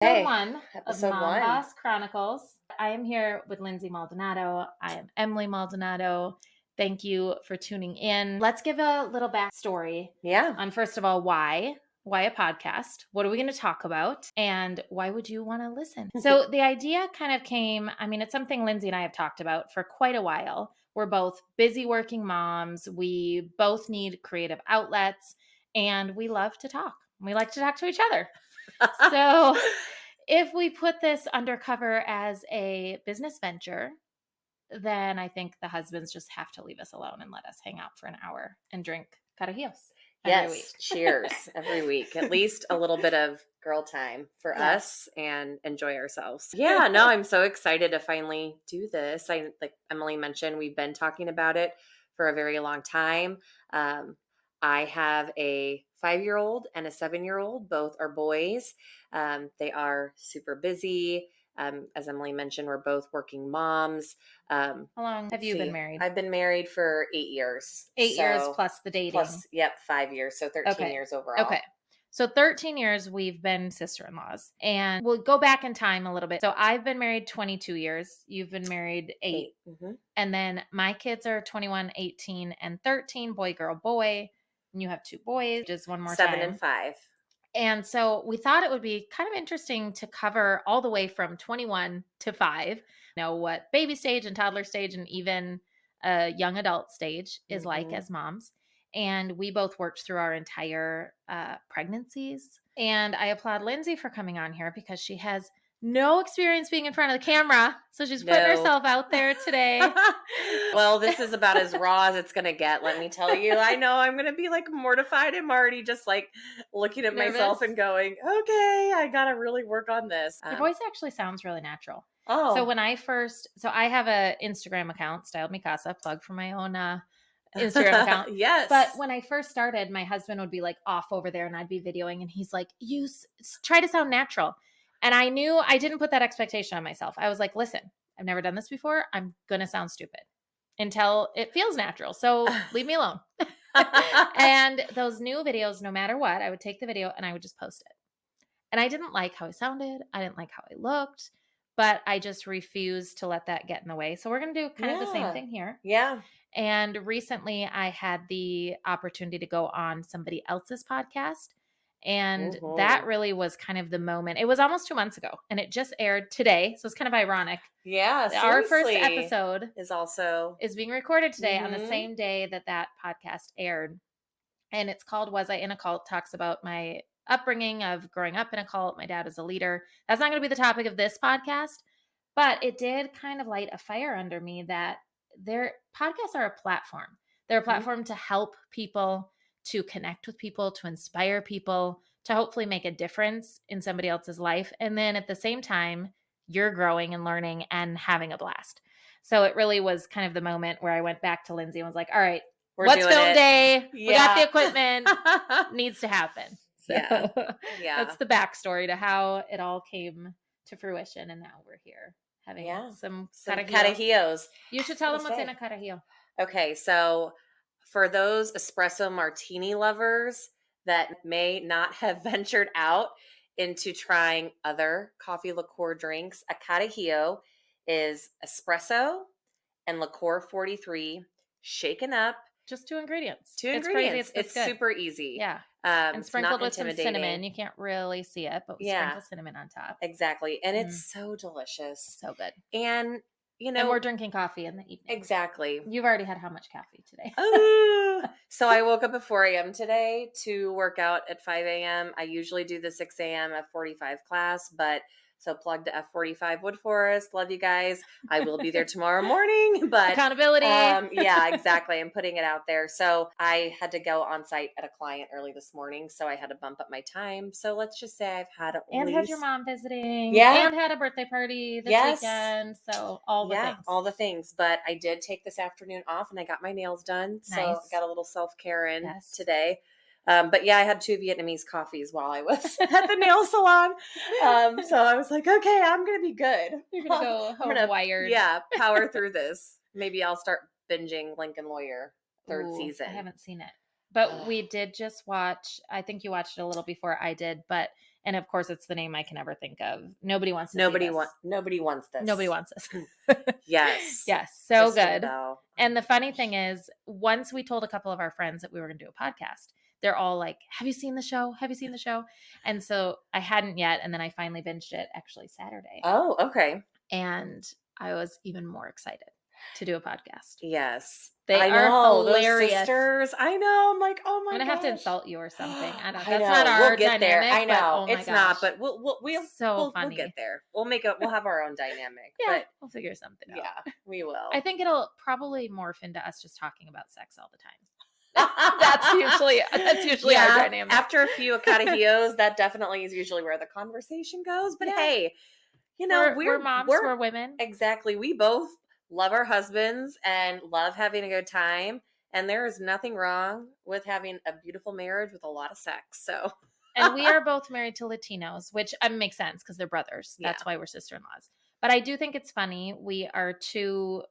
Hey, One of episode Mom 1. Boss Chronicles. I am here with Lindsay Maldonado. I am Emily Maldonado. Thank you for tuning in. Let's give a little backstory Yeah. on, first of all, why a podcast? What are we going to talk about? And why would you want to listen? So the idea kind of came, it's something Lindsay and I have talked about for quite a while. We're both busy working moms. We both need creative outlets and we love to talk. We like to talk to each other. So if we put this undercover as a business venture, then I think the husbands just have to leave us alone and let us hang out for an hour and drink carajillos every week. Yes, cheers every week. At least a little bit of girl time for us and enjoy ourselves. Yeah, no, I'm so excited to finally do this. Like Emily mentioned, we've been talking about it for a very long time. I have a 5-year-old and a 7-year-old. Both are boys. They are super busy. As Emily mentioned, we're both working moms. How long have you been married? I've been married for 8 years. 8 years plus the dating. Plus, 5 years. So 13 years overall. Okay. So 13 years we've been sister-in-laws, and we'll go back in time a little bit. So I've been married 22 years. You've been married 8. Mm-hmm. And then my kids are 21, 18, and 13, boy, girl, boy. And you have 2 boys, just one more 7 time. and 5. And so we thought it would be kind of interesting to cover all the way from 21 to 5, what baby stage and toddler stage and even a young adult stage is like as moms. And we both worked through our entire pregnancies. And I applaud Lindsay for coming on here because she has no experience being in front of the camera. So she's putting herself out there today. Well, this is about as raw as it's going to get, let me tell you. I know I'm going to be like mortified. I'm already just like looking at myself and going, okay, I got to really work on this. Your voice actually sounds really natural. Oh. So when I have an Instagram account, Styled Me Casa, plug for my own Instagram account. Yes. But when I first started, my husband would be like off over there and I'd be videoing and he's like, you try to sound natural. And I knew I didn't put that expectation on myself. I was like, listen, I've never done this before. I'm going to sound stupid until it feels natural. So leave me alone. And those new videos, no matter what, I would take the video and I would just post it. And I didn't like how I sounded. I didn't like how I looked, but I just refused to let that get in the way. So we're going to do kind of the same thing here. Yeah. And recently I had the opportunity to go on somebody else's podcast. And that really was kind of the moment. It was almost 2 months ago and it just aired today. So it's kind of ironic. Yeah. Seriously. Our first episode is being recorded today on the same day that podcast aired. And it's called Was I in a Cult? Talks about my upbringing of growing up in a cult. My dad is a leader. That's not going to be the topic of this podcast, but it did kind of light a fire under me that their podcasts are a platform. They're a platform to help people, to connect with people, to inspire people, to hopefully make a difference in somebody else's life. And then at the same time, you're growing and learning and having a blast. So it really was kind of the moment where I went back to Lindsay and was like, all right, what's film day? Yeah. We got the equipment. Needs to happen. So that's the backstory to how it all came to fruition. And now we're here having some carajillos. You should tell them what's in a carajillo. Okay, so for those espresso martini lovers that may not have ventured out into trying other coffee liqueur drinks, a carajillo is espresso and liqueur 43 shaken up. Just 2 ingredients. It's crazy. It's super easy. Yeah. And sprinkled with some cinnamon. You can't really see it, but we sprinkle cinnamon on top. Exactly. And it's so delicious. So good. And and we're drinking coffee in the evening. Exactly. You've already had how much coffee today? So I woke up at 4 a.m. today to work out at 5 a.m. I usually do the 6 a.m. F45 class, but so plug to F45 Wood Forest. Love you guys. I will be there tomorrow morning, but accountability. Yeah, exactly. I'm putting it out there. So I had to go on site at a client early this morning, so I had to bump up my time. So let's just say I've had and had your mom visiting. Yeah. And had a birthday party this weekend. So all the things. All the things. But I did take this afternoon off and I got my nails done. Nice. So I got a little self-care in today. But yeah, I had 2 Vietnamese coffees while I was at the nail salon. So I was like, okay, I'm going to be good. You're going to go home wired. Yeah, power through this. Maybe I'll start binging Lincoln Lawyer third season. I haven't seen it. But we did just watch, I think you watched it a little before I did, but And of course, it's the name I can never think of. Nobody wants to see Nobody this. nobody wants this. Nobody wants this. Yes. Yes. So Kristen good. Bell. And the funny thing is, once we told a couple of our friends that we were going to do a podcast, they're all like, have you seen the show? Have you seen the show? And so I hadn't yet. And then I finally binged it actually Saturday. Oh, okay. And I was even more excited to do a podcast. Yes. They I are know, hilarious. those sisters. I know. I'm like, oh my I'm gosh. gonna have to insult you or something. I don't. I That's know. not our We'll get dynamic. there. I know. But, oh my it's gosh. not, but So we'll get there. We'll have our own dynamic. Yeah, But we'll figure something out. yeah, we will. I think it'll probably morph into us just talking about sex all the time. That's usually our dynamic. After a few Acadillos, that definitely is usually where the conversation goes. But hey, you know, we're moms, we're women. Exactly. We both love our husbands and love having a good time. And there is nothing wrong with having a beautiful marriage with a lot of sex. So, and we are both married to Latinos, which makes sense because they're brothers. That's why we're sister-in-laws. But I do think it's funny. We are two,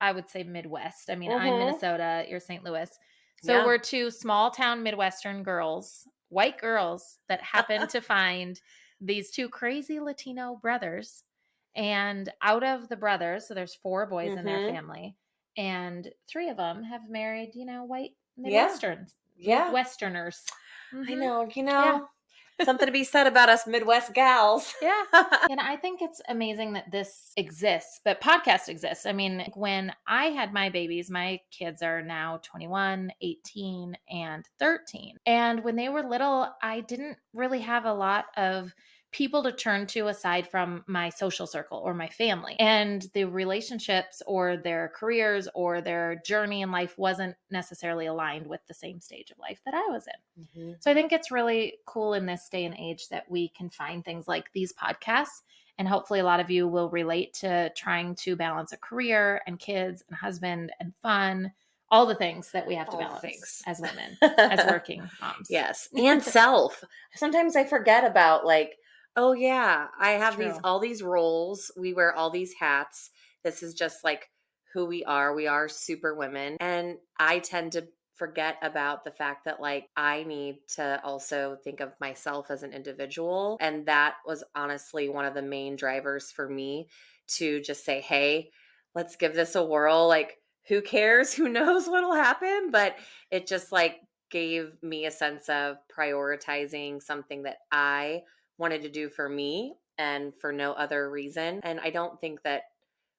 I would say, Midwest. I mean, I'm Minnesota, you're St. Louis. So we're two small town Midwestern girls, white girls that happen to find these two crazy Latino brothers. And out of the brothers, so there's 4 boys in their family, and 3 of them have married, white Midwesterners. I know, something to be said about us Midwest gals. Yeah. And I think it's amazing that this exists, but podcast exists. I mean, when I had my babies, my kids are now 21, 18, and 13. And when they were little, I didn't really have a lot of people to turn to aside from my social circle or my family. And the relationships or their careers or their journey in life wasn't necessarily aligned with the same stage of life that I was in. So I think it's really cool in this day and age that we can find things like these podcasts. And hopefully a lot of you will relate to trying to balance a career and kids and husband and fun, all the things that we have to balance as women, as working moms. Yes. And self. Sometimes I forget about oh yeah, I have all these roles. We wear all these hats. This is just who we are. We are super women. And I tend to forget about the fact that I need to also think of myself as an individual. And that was honestly one of the main drivers for me to just say, hey, let's give this a whirl. Who cares? Who knows what'll happen? But it just gave me a sense of prioritizing something that I wanted to do for me and for no other reason. And I don't think that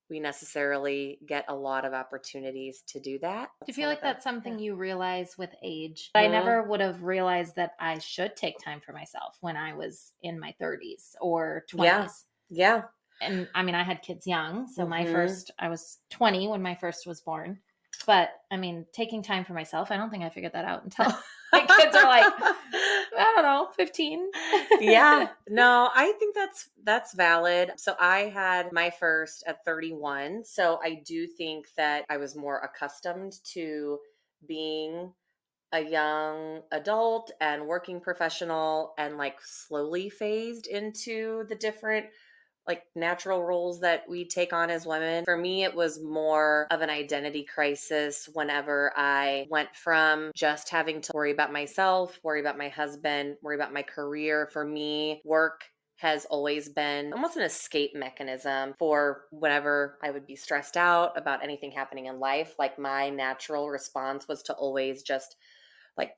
we necessarily get a lot of opportunities to do that. Do you feel like that's something you realize with age? I never would have realized that I should take time for myself when I was in my 30s or 20s. Yeah. And I mean, I had kids young. So I was 20 when my first was born. But I mean, taking time for myself, I don't think I figured that out until my kids are I don't know, 15. Yeah. No, I think that's valid. So I had my first at 31. So I do think that I was more accustomed to being a young adult and working professional and slowly phased into the different natural roles that we take on as women. For me, it was more of an identity crisis whenever I went from just having to worry about myself, worry about my husband, worry about my career. For me, work has always been almost an escape mechanism for whenever I would be stressed out about anything happening in life. My natural response was to always just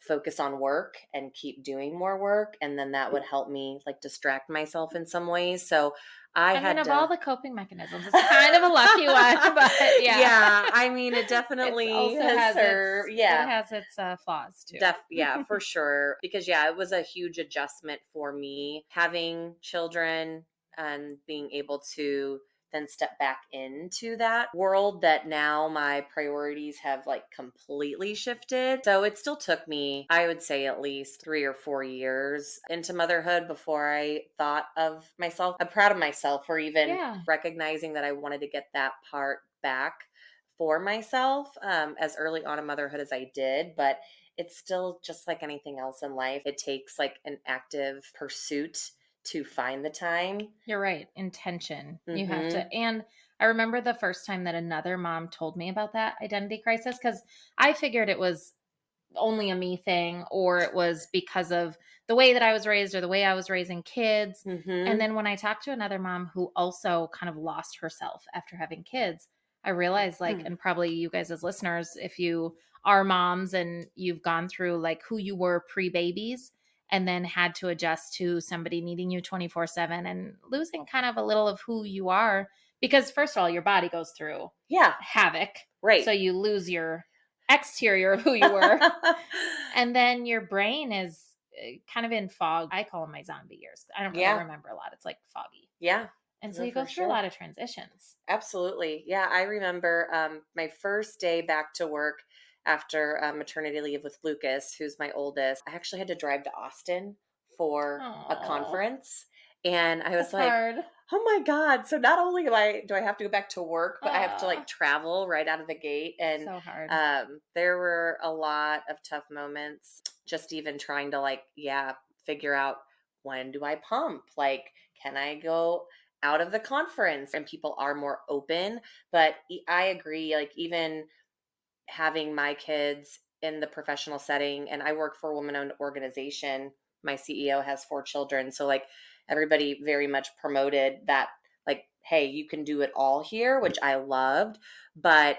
focus on work and keep doing more work. And then that would help me distract myself in some ways. So I mean, of all the coping mechanisms, it's kind of a lucky one, but yeah. Yeah, I mean, it definitely has served. It has its flaws too. Yeah, for sure. Because it was a huge adjustment for me having children and being able to then step back into that world that now my priorities have completely shifted. So it still took me, I would say, at least 3 or 4 years into motherhood before I thought of myself. I'm proud of myself for even recognizing that I wanted to get that part back for myself as early on in motherhood as I did. But it's still just like anything else in life. It takes an active pursuit to find the time. You're right. Intention. You have to. And I remember the first time that another mom told me about that identity crisis, because I figured it was only a me thing, or it was because of the way that I was raised or the way I was raising kids. Mm-hmm. And then when I talked to another mom who also kind of lost herself after having kids, I realized like, and probably you guys as listeners, if you are moms and you've gone through like who you were pre-babies and then had to adjust to somebody needing you 24/7 and losing kind of a little of who you are, because first of all, your body goes through havoc. Right. So you lose your exterior of who you were. And then your brain is kind of in fog. I call them my zombie years. I don't really remember a lot. It's like foggy. Yeah. And so you go through a lot of transitions. Absolutely. Yeah. I remember my first day back to work after maternity leave with Lucas, who's my oldest. I actually had to drive to Austin for a conference. And I was like, hard. oh my God. So not only do I have to go back to work, but I have to like travel right out of the gate. And so hard. There were a lot of tough moments, just even trying to like, figure out, when do I pump? Like, can I go out of the conference? And people are more open. But I agree, like even having my kids in the professional setting, and I work for a woman-owned organization. My CEO has 4 children. So like everybody very much promoted that, like, hey, you can do it all here, which I loved, but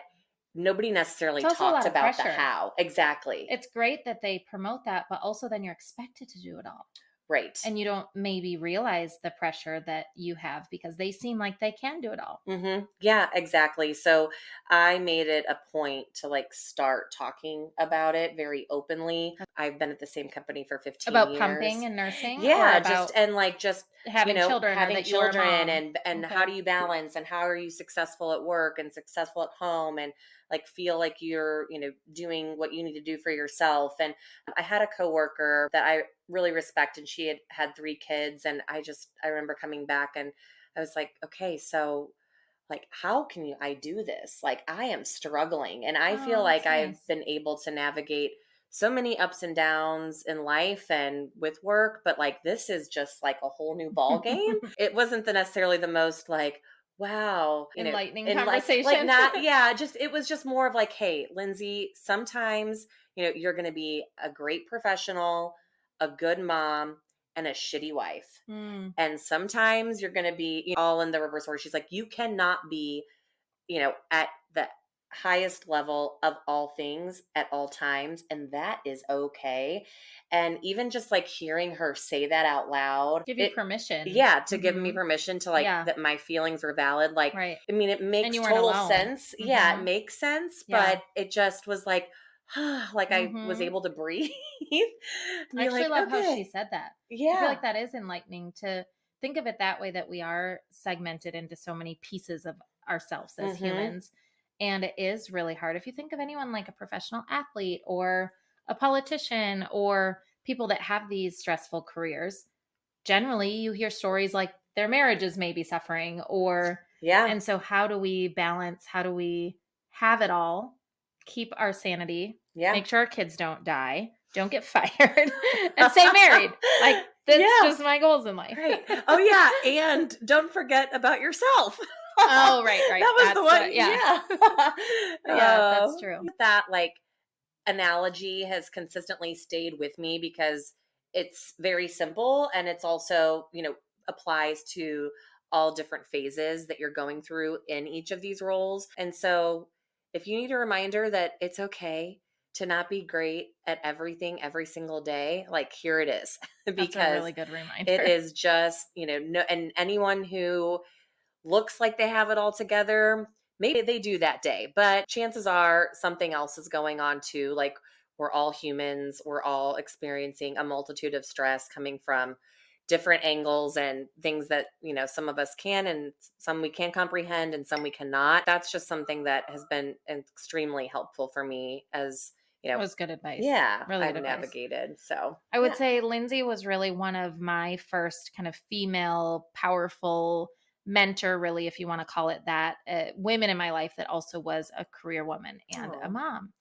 nobody necessarily talked about the how. Exactly. It's great that they promote that, but also then you're expected to do it all. Right. And you don't maybe realize the pressure that you have because they seem like they can do it all. Mm-hmm. Yeah, exactly. So I made it a point to like start talking about it very openly. I've been at the same company for 15 about years. Pumping and nursing? Yeah, or about just having children, having or that you were a children mom? and how do you balance, and how are you successful at work and successful at home, and like feel like you're, doing what you need to do for yourself. And I had a coworker that I really respect, and she had 3 kids, and I remember coming back and I was like, okay, so like how can I do this? Like I am struggling, and I feel like I've been able to navigate so many ups and downs in life and with work, but like this is just like a whole new ball game. It wasn't necessarily the most like, wow, enlightening conversation. Like not, just it was just more of like, hey, Lindsay, sometimes, you're going to be a great professional, a good mom, and a shitty wife. And sometimes you're going to be all in the reverse order. She's like, you cannot be, at the highest level of all things at all times. And that is okay. And even just like hearing her say that out loud, give you permission. Yeah. To give me permission to like, that my feelings are valid. Like, right. I mean, it makes total sense. Yeah. It makes sense. But it just was like, like I was able to breathe. I actually love how she said that. Yeah. I feel like that is enlightening to think of it that way, that we are segmented into so many pieces of ourselves as humans. And it is really hard. If you think of anyone like a professional athlete or a politician or people that have these stressful careers, generally you hear stories like their marriages may be suffering or, and so how do we balance? How do we have it all, keep our sanity, make sure our kids don't die, don't get fired, and stay married? Like, that's just my goals in life. Right. Oh yeah. And don't forget about yourself. Oh, right. That was the one. Yeah, that's true. That like analogy has consistently stayed with me because it's very simple, and it's also, applies to all different phases that you're going through in each of these roles. And so if you need a reminder that it's okay to not be great at everything every single day, like here it is. Because that's a really good reminder. It is just, no, and anyone who looks like they have it all together, maybe they do that day, but chances are something else is going on too. Like we're all humans, we're all experiencing a multitude of stress coming from different angles and things that, some of us can and some we can comprehend and some we cannot. That's just something that has been extremely helpful for me as, that was good advice. Yeah, really I've good navigated. Advice. So I would say Lindsay was really one of my first kind of female powerful mentor, really, if you want to call it that, women in my life that also was a career woman and a mom.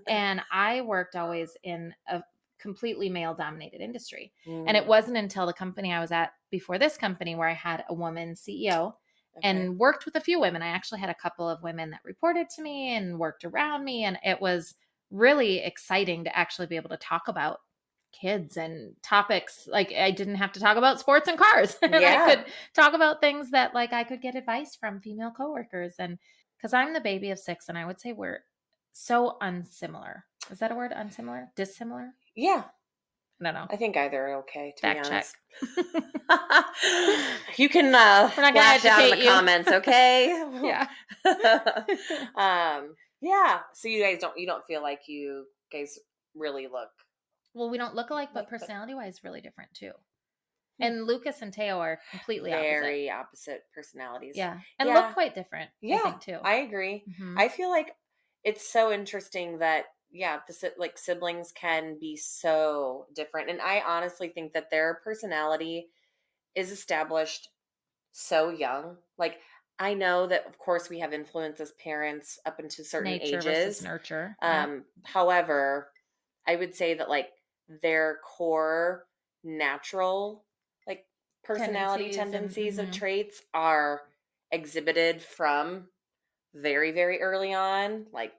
And I worked always in a completely male dominated industry. And it wasn't until the company I was at before this company where I had a woman CEO and worked with a few women. I actually had a couple of women that reported to me and worked around me. And it was really exciting to actually be able to talk about kids and topics. Like I didn't have to talk about sports and cars. And Yeah. I could talk about things that like I could get advice from female coworkers. And because I'm the baby of 6, and I would say we're so unsimilar. Is that a word? Unsimilar? Dissimilar? Yeah. I don't know. I think either are okay, to be Fact honest. check. You can We're not gonna lash out in educate the you. comments, okay? Yeah. Yeah. So you don't feel like you guys really look Well, we don't look alike, but like, but personality-wise, really different too. And Lucas and Teo are completely opposite. very opposite personalities. Yeah. And Yeah. look quite different, I Yeah, think, too. I agree. Mhm. I feel like it's so interesting that like siblings can be so different, and I honestly think that their personality is established so young. Like I know that of course we have influence as parents up into certain Nature versus ages. nurture. Yeah. However, I would say that like their core natural like personality tendencies of mhm. traits are exhibited from very, very early on, like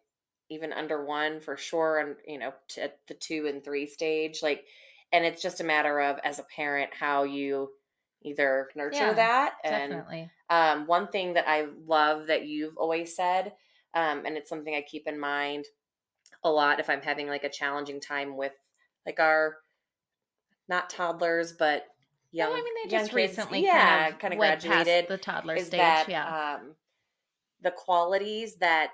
even under 1 for sure, and at the 2 and 3 stage, like, and it's just a matter of as a parent how you either nurture Yeah, that. And definitely. one thing that I love that you've always said, and it's something I keep in mind a lot if I'm having like a challenging time with like our not toddlers but No, young I mean, they young just kids, recently yeah, kind kind of of went past graduated, the toddler is stage. that Yeah. the qualities that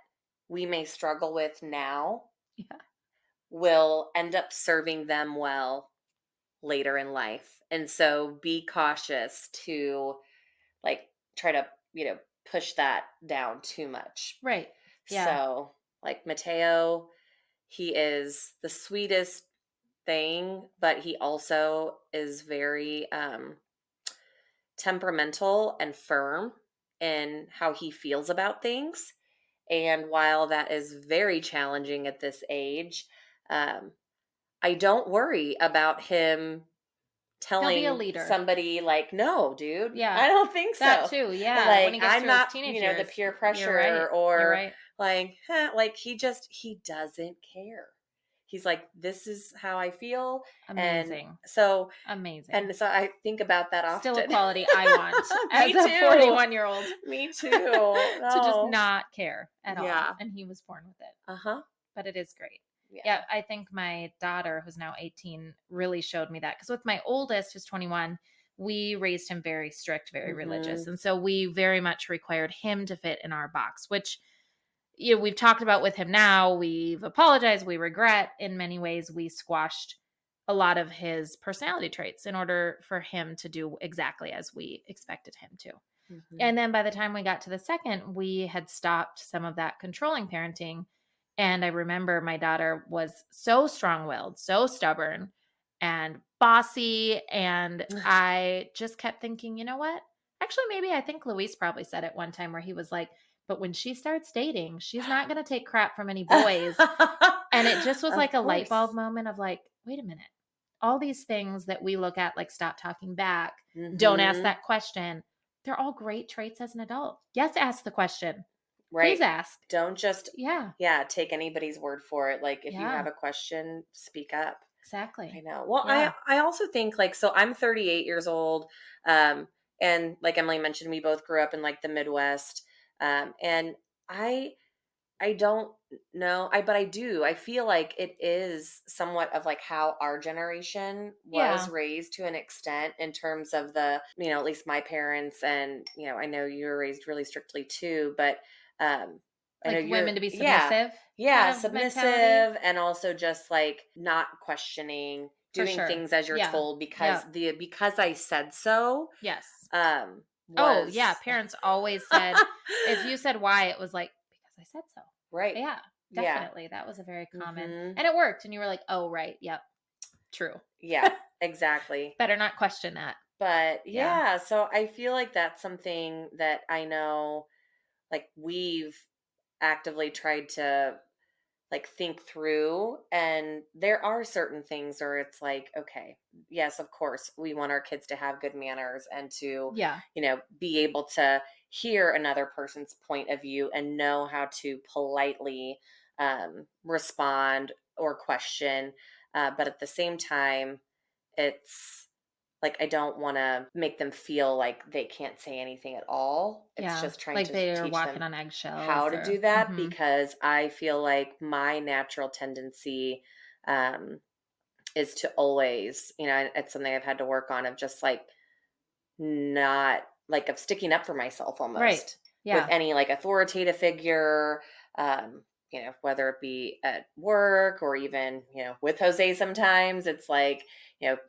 we may struggle with now Yeah. will end up serving them well later in life. And so be cautious to like try to, push that down too much. Right. Yeah. So, like Mateo, he is the sweetest thing, but he also is very temperamental and firm in how he feels about things. And while that is very challenging at this age, um, I don't worry about him He'll be a telling leader. somebody like, "No, dude, Yeah. I don't think That so." too. Yeah. Like When he gets I'm through his not, teenage the years. peer You're pressure right. or You're right. like, like he doesn't care. He's like, "This is how I feel," and Amazing. so Amazing. I think about that often. Still a quality I want as Me a too. 41-year-old. Me too. To just No. not care at all. Yeah. And he was born with it. Uh-huh. But it is great. Yeah. Yeah, I think my daughter, who's now 18, really showed me that. Because with my oldest, who's 21, we raised him very strict, very religious. And so we very much required him to fit in our box, which we've talked about with him now. We've apologized. We regret in many ways we squashed a lot of his personality traits in order for him to do exactly as we expected him to. And then by the time we got to the second, we had stopped some of that controlling parenting. And I remember my daughter was so strong-willed, so stubborn and bossy. And I just kept thinking, you know what? Actually, maybe I think Luis probably said it one time where he was like, but when she starts dating, she's not going to take crap from any boys. And it just was Of like a light bulb course. moment of like, wait a minute. All these things that we look at, like stop talking back, Mm-hmm. don't ask that question, they're all great traits as an adult. Yes, ask the question. Right. Please ask. Don't just Yeah. take anybody's word for it. Like if you Yeah. have a question, speak up. Exactly. I know. Well, Yeah. I also think like, so I'm 38 years old. And like Emily mentioned, we both grew up in like the Midwest. And I don't know. But I do. I feel like it is somewhat of like how our generation was Yeah. raised to an extent in terms of the, at least my parents, and I know you were raised really strictly too, but I know Like you're women to be submissive. yeah, kind of submissive, mentality. and also just like not questioning, For doing sure. things as you're Yeah. told because because I said so. Yes. Was Oh, yeah. Parents always said, if you said why, it was like, because I said so. right. Yeah, Yeah. definitely. That was a very common, Mhm. and it worked. And you were like, oh, right. Yep. True. Yeah, exactly. Better not question that. But Yeah. yeah, so I feel like that's something that I know like we've actively tried to like think through, and there are certain things where it's like, okay, yes, of course we want our kids to have good manners and to Yeah. be able to hear another person's point of view and know how to politely respond or question, But at the same time, it's like, I don't want to make them feel like they can't say anything at all. It's Yeah. just trying Like to they are teach walking them on how eggshells to or do that, mhm. because I feel like my natural tendency, um, is to always, it's something I've had to work on, of just like not like of sticking up for myself Right. almost with Yeah. any like authoritative figure, whether it be at work or even, with Jose sometimes. It's like,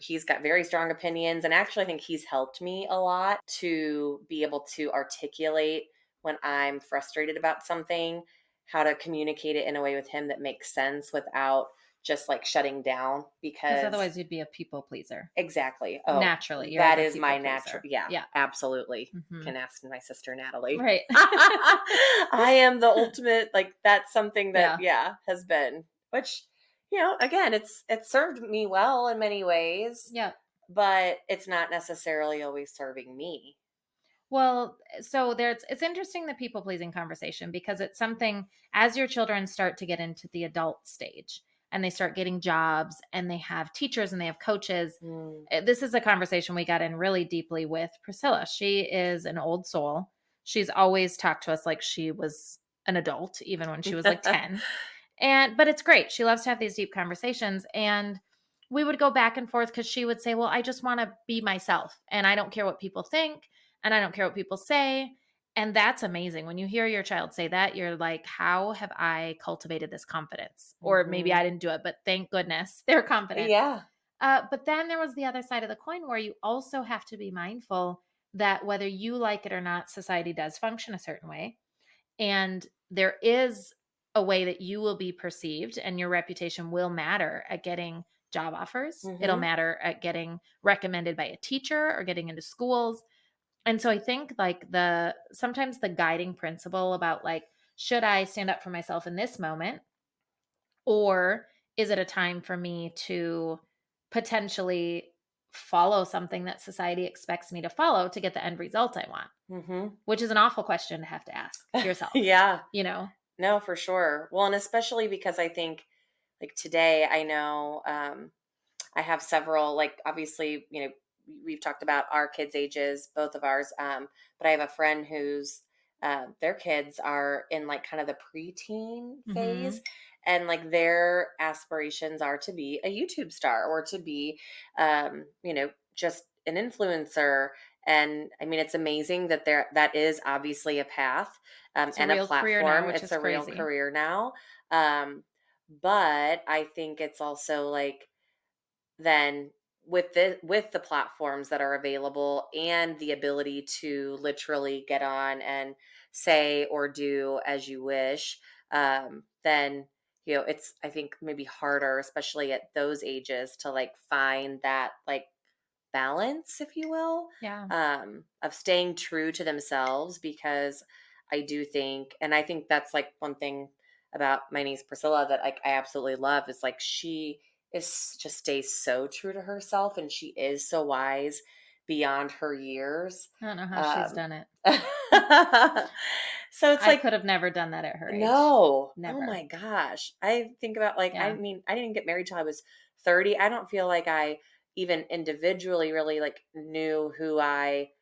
he's got very strong opinions. And actually, I think he's helped me a lot to be able to articulate when I'm frustrated about something, how to communicate it in a way with him that makes sense without just like shutting down. Because Because otherwise you'd be a people pleaser. exactly. Oh, Naturally, you're like that a is people my natural. pleaser. Yeah, Yeah. absolutely. Mhm. Can ask my sister Natalie. Right. I am the ultimate, like, that's something that, Yeah. yeah, has been, which, again, it's served me well in many ways, Yeah. but it's not necessarily always serving me. Well, so it's interesting, the people pleasing conversation, because it's something as your children start to get into the adult stage and they start getting jobs and they have teachers and they have coaches. Mm. This is a conversation we got in really deeply with Priscilla. She is an old soul. She's always talked to us like she was an adult, even when she was like 10. But it's great. She loves to have these deep conversations. And we would go back and forth because she would say, well, I just want to be myself and I don't care what people think and I don't care what people say. And that's amazing. When you hear your child say that, you're like, how have I cultivated this confidence? Or maybe Mhm. I didn't do it, but thank goodness they're confident. Yeah. But then there was the other side of the coin where you also have to be mindful that whether you like it or not, society does function a certain way. And there is a way that you will be perceived and your reputation will matter at getting job offers. It'll Mhm. matter at getting recommended by a teacher or getting into schools. And so I think like sometimes the guiding principle about like, should I stand up for myself in this moment? Or is it a time for me to potentially follow something that society expects me to follow to get the end result I want? Mhm. Which is an awful question to have to ask yourself, Yeah. you know? No, for sure. Well, and especially because I think, like, today, I know, I have several, like, obviously, we've talked about our kids' ages, both of ours. But I have a friend whose their kids are in like kind of the preteen phase, Mhm. and like their aspirations are to be a YouTube star or to be, just an influencer. And I mean, it's amazing that that is obviously a path, It's a and a real career now, platform. which It's is a real crazy. career now. Um, but I think it's also like, then with the platforms that are available and the ability to literally get on and say or do as you wish, then it's, I think, maybe harder, especially at those ages, to like find that like balance, if you will, Yeah. of staying true to themselves. Because I do think, and I think that's like one thing about my niece Priscilla that like I absolutely love, is like she is just stays so true to herself, and she is so wise beyond her years. I don't know how she's Um, done it. so it's I like, could have never done that at her age. no. Oh Never. my gosh. I think about, like, I Yeah. mean, I didn't get married till I was 30. I don't feel like I even individually really like knew who I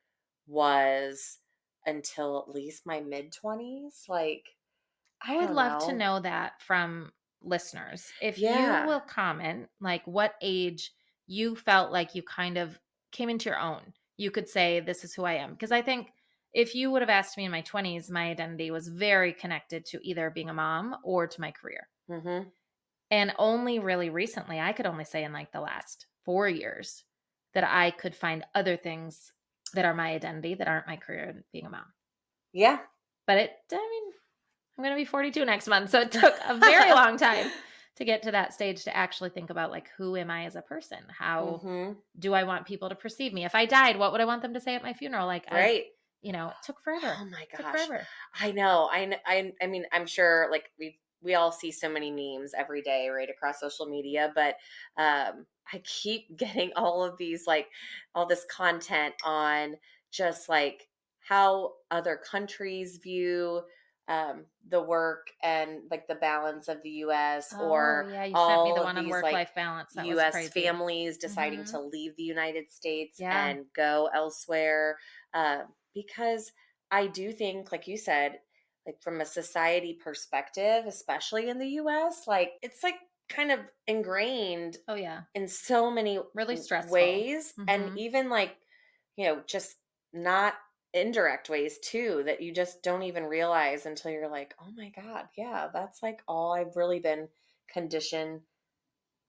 was until at least my mid 20s. Like, I I would don't love to know. know that from listeners. If you Yeah. will comment, like what age you felt like you kind of came into your own, you could say, this is who I am. Because I think if you would have asked me in my 20s, my identity was very connected to either being a mom or to my career. Mhm. And only really recently, I could only say in like the last 4 years, that I could find other things that are my identity that aren't my career and being a mom. Yeah. But I mean, I'm going to be 42 next month. So it took a very long time to get to that stage to actually think about like, who am I as a person? How Mhm. do I want people to perceive me? If I died, what would I want them to say at my funeral? Like Right. it took forever. Oh my Took gosh. forever. I know. I mean, I'm sure like we all see so many memes every day right across social media, but I keep getting all of these, like, all this content on just like how other countries view the work and like the balance of the US, Oh, or yeah, you sent me all the of one on these like work-life balance. That was US crazy. families deciding Mhm. to leave the United States Yeah. and go elsewhere. Because I do think, like you said, like from a society perspective, especially in the US, like it's like kind of ingrained Oh, yeah. in so many Really stressful. ways, and Mhm. even like, just not indirect ways too, that you just don't even realize until you're like, oh my god, yeah, that's like all I've really been conditioned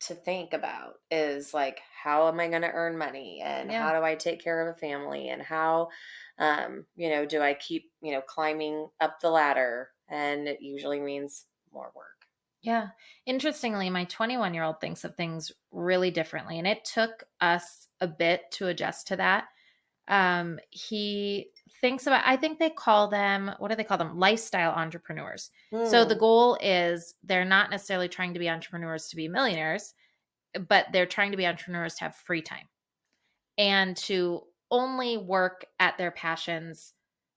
to think about, is like, how am I going to earn money, and Yeah. how do I take care of a family, and how do I keep climbing up the ladder, and it usually means more work. Yeah. Interestingly, my 21-year-old thinks of things really differently, and it took us a bit to adjust to that. He thinks about, I think they call them, what do they call them? Lifestyle entrepreneurs. So the Hmm. goal is they're not necessarily trying to be entrepreneurs to be millionaires, but they're trying to be entrepreneurs to have free time and to only work at their passions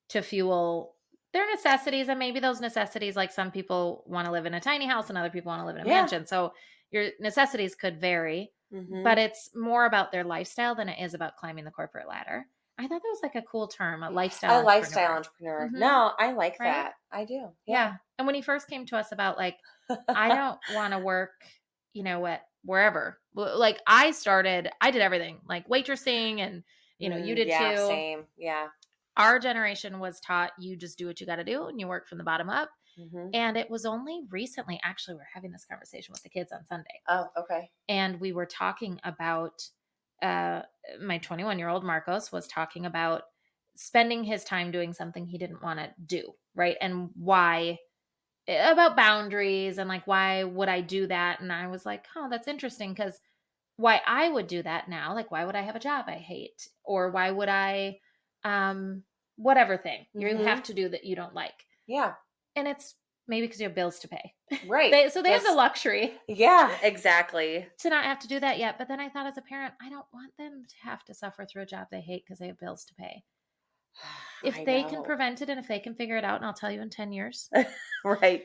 to fuel their necessities. And maybe those necessities, like some people want to live in a tiny house and other people want to live in a Yeah. mansion. So your necessities could vary, but Hmm. it's more about their lifestyle than it is about climbing the corporate ladder. I thought that was like a cool term, a lifestyle A lifestyle entrepreneur. entrepreneur. Hmm. No, I like Right? that. I do. Yeah. Yeah. And when he first came to us about like, I don't want to work, at wherever. Like I did everything, like waitressing and you did Yeah, too. same. Yeah. Our generation was taught you just do what you got to do and you work from the bottom up. Hmm. And it was only recently, actually, we're having this conversation with the kids on Sunday. Oh, okay. And we were talking about uh, my 21-year-old Marcos was talking about spending his time doing something he didn't want to do, right? And why, about boundaries and like, why would I do that? And I was like, oh, that's interesting, because why I would do that now, like, why would I have a job I hate? Or why would I, um, whatever thing you have Hmm. to do that you don't like? Yeah. And it's maybe because you have bills to pay. Right. So they have the Just, luxury yeah, exactly. to not have to do that yet. But then I thought, as a parent, I don't want them to have to suffer through a job they hate because they have bills to pay. If I they can know. prevent it and if they can figure it out, and I'll tell you in 10 years. Right.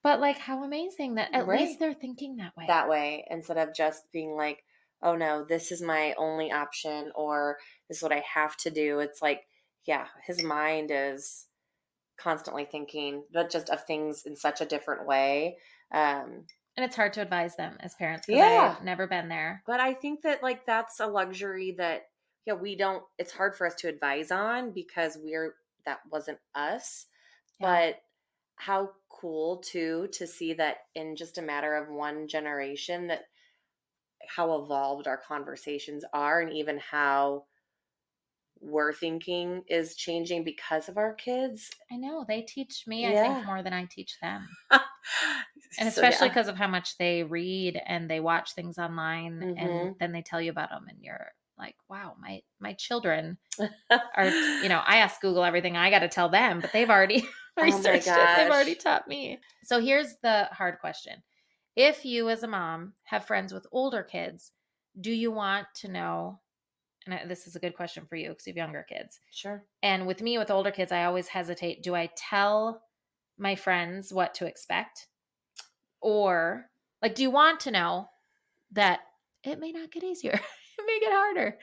But like, how amazing that at Right. least they're thinking that way. That way, instead of just being like, oh no, this is my only option, or this is what I have to do. It's like, yeah, his mind is constantly thinking, but just of things in such a different way. Um, And it's hard to advise them as parents because yeah. I've never been there. But I think that like that's a luxury that, yeah, we don't, it's hard for us to advise on because that wasn't us. Yeah. But how cool too to see that in just a matter of one generation, that how evolved our conversations are, and even how we're thinking is changing because of our kids. I know. They teach me, I think, Yeah. more than I teach them. And So especially yeah. because of how much they read and they watch things online and Mhm. then they tell you about them and you're like, wow, my children are, I ask Google everything I got to tell them, but they've already Oh my researched it. They've already gosh. taught me. So here's the hard question. If you as a mom have friends with older kids, do you want to know, and this is a good question for you because you have younger kids. Sure. And with me, with older kids, I always hesitate. Do I tell my friends what to expect? Or like, do you want to know that it may not get easier? It may get harder.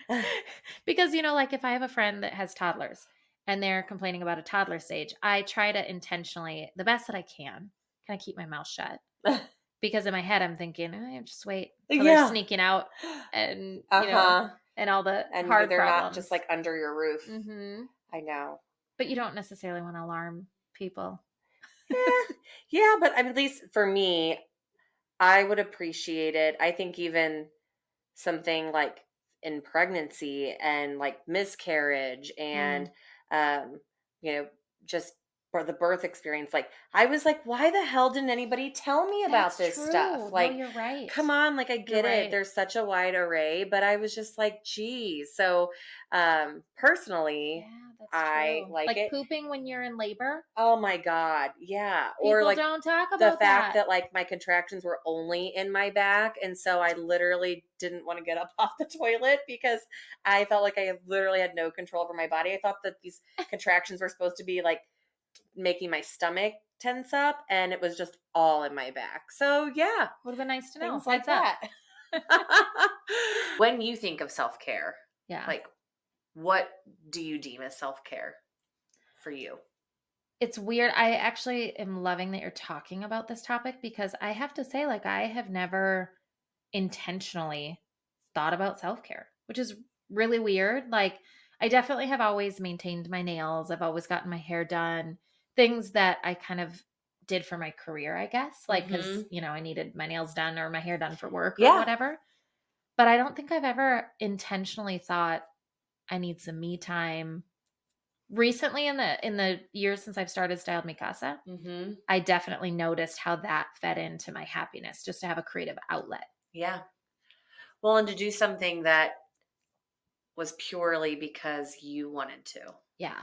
Because, like if I have a friend that has toddlers and they're complaining about a toddler stage, I try to intentionally, the best that I can, kind of keep my mouth shut. Because in my head, I'm thinking, just wait till they're Yeah. sneaking out and, Uh-huh. and all the And hard they're not problems. just like under your roof. Hmm. I know. But you don't necessarily want to alarm people. Yeah. Yeah, but I mean, at least for me, I would appreciate it. I think even something like in pregnancy and like miscarriage and Mm, um you know just for the birth experience, like I was like, why the hell didn't anybody tell me about that's this stuff? true. No, Like, you're right. come on, like I You're get it, right. there's such a wide array, but I was just like, geez. So personally, Yeah, that's I true. like Like it. pooping when you're in labor. Oh my god, yeah. Or People like don't talk the about fact that. that like my contractions were only in my back, and so I literally didn't want to get up off the toilet because I felt like I literally had no control over my body. I thought that these contractions were supposed to be like making my stomach tense up, and it was just all in my back. So yeah, Would have been nice to know. things like Heads up. that. When you think of self-care, Yeah. like what do you deem as self-care for you? It's weird. I actually am loving that you're talking about this topic because I have to say, like, I have never intentionally thought about self-care, which is really weird. Like, I definitely have always maintained my nails. I've always gotten my hair done, things that I kind of did for my career, I guess. Like, because, I needed my nails done or my hair done for work or whatever. But I don't think I've ever intentionally thought I need some me time. Recently, in the years since I've started Styled Mi Casa, I definitely noticed how that fed into my happiness, just to have a creative outlet. Yeah. Well, and to do something that was purely because you wanted to. Yeah.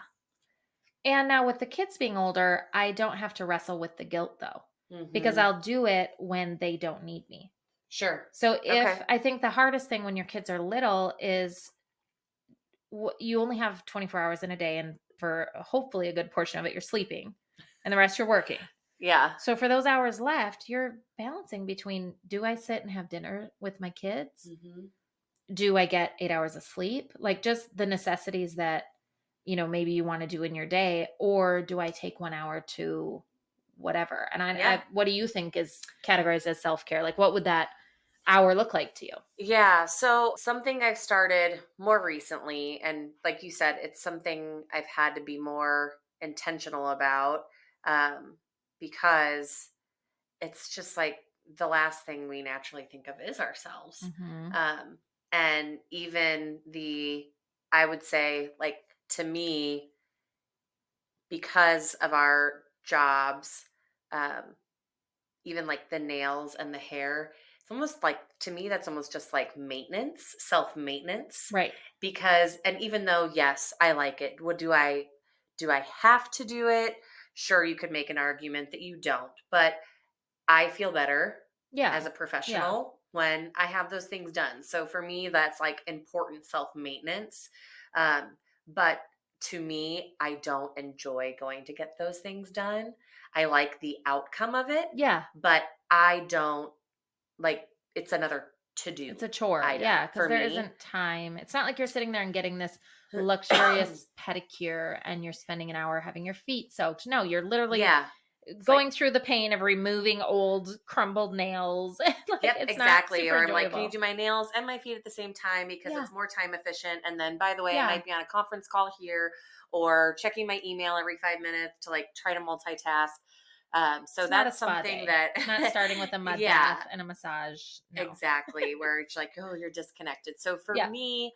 And now with the kids being older, I don't have to wrestle with the guilt though, because I'll do it when they don't need me. Sure. So I think the hardest thing when your kids are little is you only have 24 hours in a day, and for hopefully a good portion of it, you're sleeping and the rest you're working. Yeah. So for those hours left, you're balancing between, do I sit and have dinner with my kids? Do I get 8 hours of sleep? Like just the necessities that, maybe you want to do in your day, or do I take 1 hour to whatever? And I what do you think is categorized as self-care? Like what would that hour look like to you? Yeah. So something I've started more recently, and like you said, it's something I've had to be more intentional about, because it's just like the last thing we naturally think of is ourselves. And even I would say, like, to me, because of our jobs, um, even like the nails and the hair, it's almost like, to me, that's almost just like maintenance, self maintenance. Right. Because, and even though, yes, I like it, do I have to do it? Sure, you could make an argument that you don't, but I feel better as a professional when I have those things done. So for me, that's like important self maintenance. But to me, I don't enjoy going to get those things done. I like the outcome of it. Yeah. But I don't like, it's another to do. It's a chore. Item Yeah. Because there me. isn't time. It's not like you're sitting there and getting this luxurious pedicure and you're spending an hour having your feet soaked. No, you're literally going through the pain of removing old crumbled nails. It's exactly. Or I'm like, can you do my nails and my feet at the same time, because it's more time efficient. And then, by the way, I might be on a conference call here or checking my email every 5 minutes to like try to multitask. So that's something that not starting with a mud bath and a massage. No. Exactly. Where it's like, oh, you're disconnected. So for me,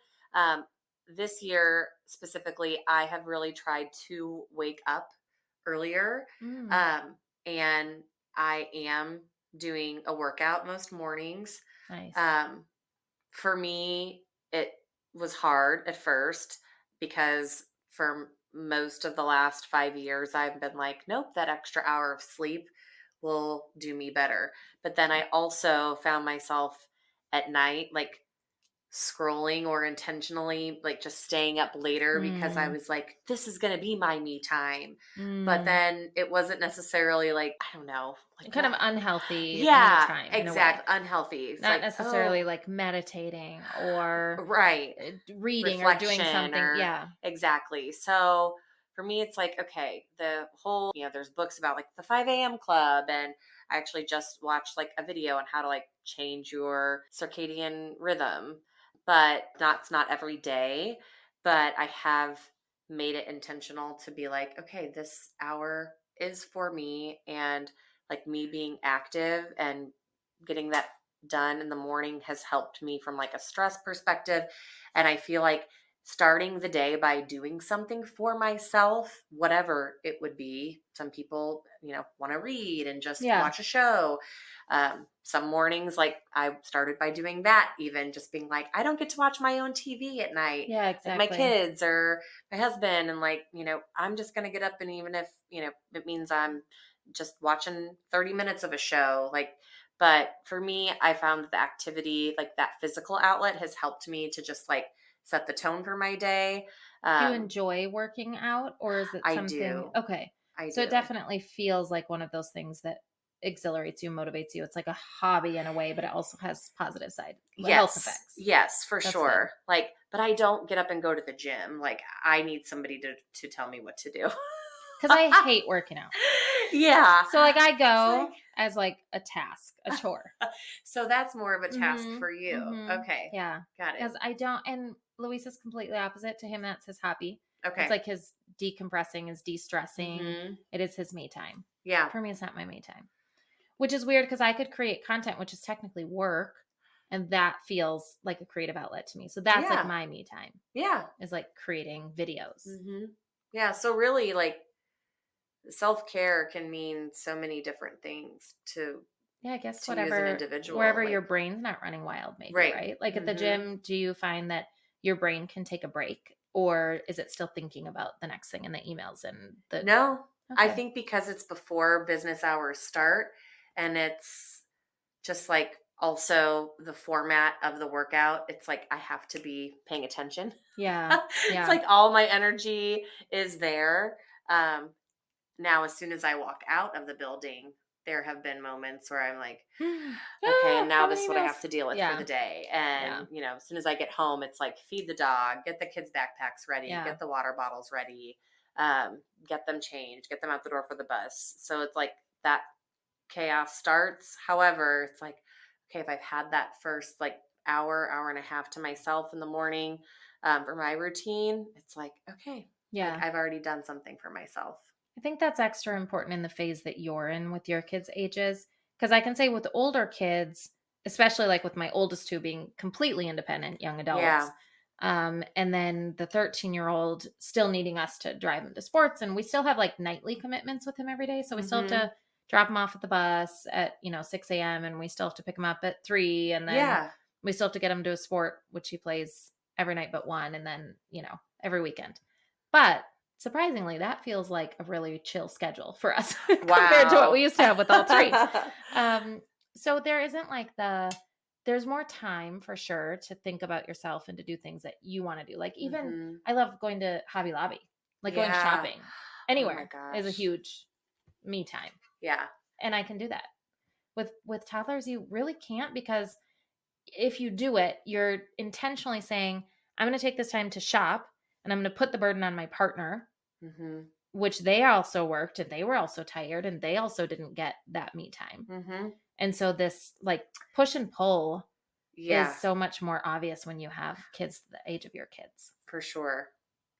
this year specifically, I have really tried to wake up earlier. And I am doing a workout most mornings. Nice. For me, it was hard at first because for most of the last 5 years, I've been like, nope, that extra hour of sleep will do me better. But then I also found myself at night, like scrolling or intentionally like just staying up later because I was like, this is going to be my me time. But then it wasn't necessarily like, I don't know, like kind of unhealthy me time. Exactly. Unhealthy. It's not like, necessarily like meditating or reading reflection or doing something. Exactly. So for me, it's like, okay, the whole, there's books about like the 5 a.m. club, and I actually just watched like a video on how to like change your circadian rhythm. But that's not every day. But I have made it intentional to be like, okay, this hour is for me, and like me being active and getting that done in the morning has helped me from like a stress perspective. And I feel like starting the day by doing something for myself, whatever it would be. Some people, want to read and just watch a show. Some mornings, like I started by doing that, even just being like, I don't get to watch my own TV at night. Yeah, exactly. Like my kids or my husband. And like, I'm just going to get up, and even if, it means I'm just watching 30 minutes of a show, like, but for me, I found the activity, like that physical outlet, has helped me to just like set the tone for my day. Do you enjoy working out, or is it something? I do. Okay. I So do. it definitely feels like one of those things that exhilarates you, motivates you. It's like a hobby in a way, but it also has positive side, health Yes. effects. Yes, for That's sure. Like, but I don't get up and go to the gym. Like, I need somebody to tell me what to do. Because I hate working out. Yeah. So like I It's go like, as like a task, a chore. so that's more of a task Mhm, for you. mhm. Okay. Yeah. Got it. Because I don't, and Luis is completely opposite. To him, that's his hobby. It's Okay. like his decompressing, his de-stressing. Mhm. It is his me time. Yeah. For me, it's not my me time. Which is weird because I could create content, which is technically work, and that feels like a creative outlet to me. So that's like Yeah. my me time, Yeah. is like creating videos. Yeah. So really, like, self-care can mean so many different things Yeah, I guess to you as an whatever, individual. wherever your Like, brain's not running wild, maybe, right. right? Like at the gym, do you find that your brain can take a break, or is it still thinking about the next thing and the emails and the, No, I okay. think because it's before business hours start, and it's just like also the format of the workout, it's like I have to be paying attention. Yeah. It's Yeah. like all my energy is there. Um, Now, as soon as I walk out of the building, there have been moments where I'm like, okay, and now How this many is what I emails? have to deal with for Yeah. the day. Yeah. And, as soon as I get home, it's like feed the dog, get the kids' backpacks ready, Yeah. get the water bottles ready, get them changed, get them out the door for the bus. So it's like that chaos starts. However, it's like, okay, if I've had that first like hour and a half to myself in the morning for my routine, it's like, okay, like Yeah. I've already done something for myself. I think that's extra important in the phase that you're in with your kids' ages. Because I can say with older kids, especially like with my oldest two being completely independent young adults, Yeah. and then the 13-year-old still needing us to drive him to sports. And we still have like nightly commitments with him every day. So we still have Mm-hmm. to drop him off at the bus at, 6 a.m. and we still have to pick him up at 3. And then Yeah. we still have to get him to a sport, which he plays every night but one. And then, every weekend. But surprisingly, that feels like a really chill schedule for us compared to what we used to have with all 3. So there isn't like there's more time for sure to think about yourself and to do things that you want to do. Like even Mm-hmm. I love going to Hobby Lobby, like going Yeah. shopping Oh my anywhere is a gosh. huge me time. Yeah. And I can do that. With toddlers, you really can't, because if you do it, you're intentionally saying, I'm going to take this time to shop and I'm going to put the burden on my partner, Mm-hmm. which they also worked and they were also tired and they also didn't get that me time. Mm-hmm. And so this like push and pull Yeah, is so much more obvious when you have kids the age of your kids. for sure.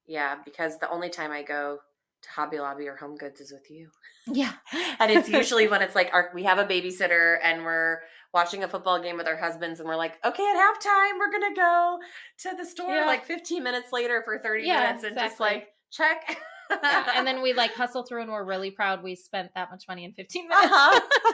Yeah, because the only time I go to Hobby Lobby or Home Goods is with you. Yeah. And it's usually when it's like we have a babysitter and we're watching a football game with our husbands and we're like, okay, at halftime, we're going to go to the store like 15 minutes later for 30 minutes and just like check. Yeah. And then we like hustle through and we're really proud we spent that much money in 15 minutes.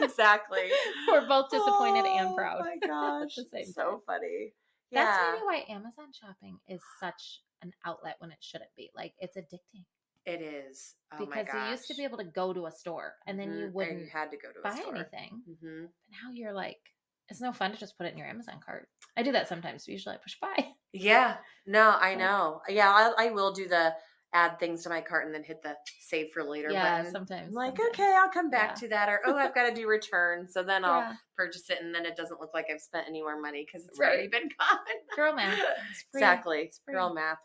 Exactly. We're both disappointed and proud. Oh my gosh. At the same So time. funny. That's Yeah. maybe why Amazon shopping is such an outlet when it shouldn't be. Like it's addicting. It is. Oh my Because gosh. you used to be able to go to a store and then you And wouldn't you had to go to a buy store. anything. Mm-hmm. But now you're like, it's no fun to just put it in your Amazon cart. I do that sometimes. So usually I push buy. Yeah. No, I Like, know. Yeah, I will do the add things to my cart and then hit the save for later yeah, button. sometimes. I'm like, sometimes. okay, I'll come back Yeah. to that. Or, oh, I've got to do return. So then I'll Yeah. purchase it and then it doesn't look like I've spent any more money because it's Right. already been gone. Girl math. It's free. Exactly. It's free. Girl math.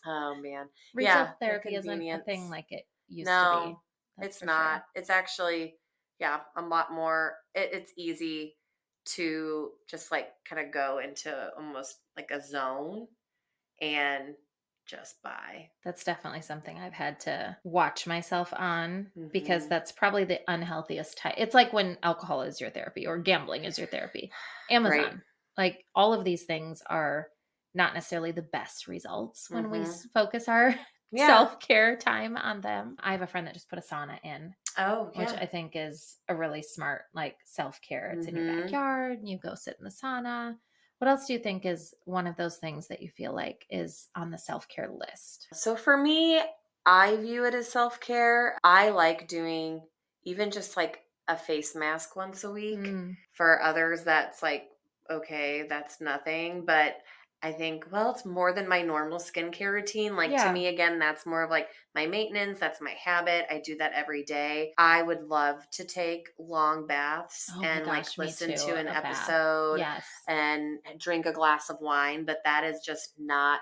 Oh, man. Retail Yeah. the therapy isn't a convenience. thing like it used to be. No, That's it's for not. sure. It's actually, yeah, a lot more. It's easy to just like kind of go into almost like a zone and just buy. That's definitely something I've had to watch myself on, because Mhm. that's probably the unhealthiest type. It's like when alcohol is your therapy or gambling is your therapy. Amazon, Right. like all of these things are not necessarily the best results when we Mhm. focus our Yeah. self-care time on them. I have a friend that just put a sauna in, Oh, which yeah. I think is a really smart like self-care. It's in your Mhm. backyard and you go sit in the sauna. What else do you think is one of those things that you feel like is on the self-care list? So for me, I view it as self-care. I like doing even just like a face mask once a week. Mm. For others, that's like, okay, that's nothing. But I think, well, it's more than my normal skincare routine. Like to Yeah. me, again, that's more of like my maintenance. That's my habit. I do that every day. I would love to take long baths Oh my and like gosh, me listen too. to an A bath. episode Yes. and drink a glass of wine, but that is just not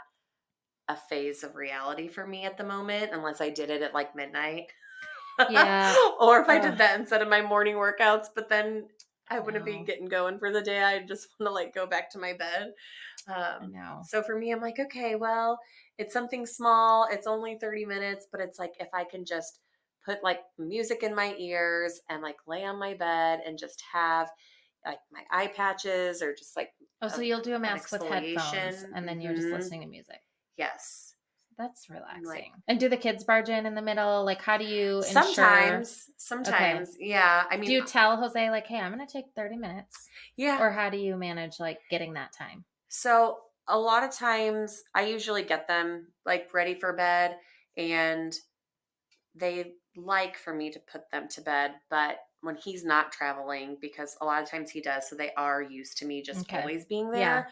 a phase of reality for me at the moment, unless I did it at like midnight. Yeah. Or if I Oh, did that instead of my morning workouts, but then I I wouldn't be know. getting going for the day. I just want to like go back to my bed. I know. So for me, I'm like, okay, well, it's something small. It's only 30 minutes, but it's like if I can just put like music in my ears and like lay on my bed and just have like my eye patches or just like Oh, so you'll do a an mask with headphones exfoliation. and then you're just listening to music. Yes. That's I'm like, relaxing. And do the kids barge in the middle? Like, how do you ensure? Okay. sometimes. Yeah. I Do mean, you tell Jose, like, hey, I'm going to take 30 minutes? yeah. Or how do you manage, like, getting that time? So a lot of times I usually get them like ready for bed and they like for me to put them to bed, but when he's not traveling, because a lot of times he does, so they are used to me just Okay. always being Yeah. there.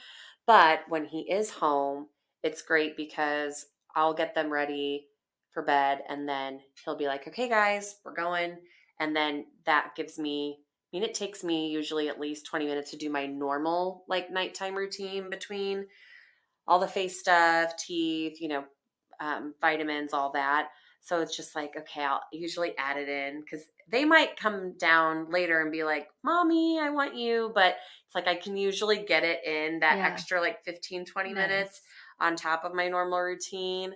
But when he is home, it's great because I'll get them ready for bed and then he'll be like, okay, guys, we're going. And then that gives me, I mean, it takes me usually at least 20 minutes to do my normal like nighttime routine between all the face stuff, teeth, vitamins, all that. So it's just like, okay, I'll usually add it in because they might come down later and be like, Mommy, I want you. But it's like I can usually get it in that Yeah. extra like 15, 20 minutes Nice. on top of my normal routine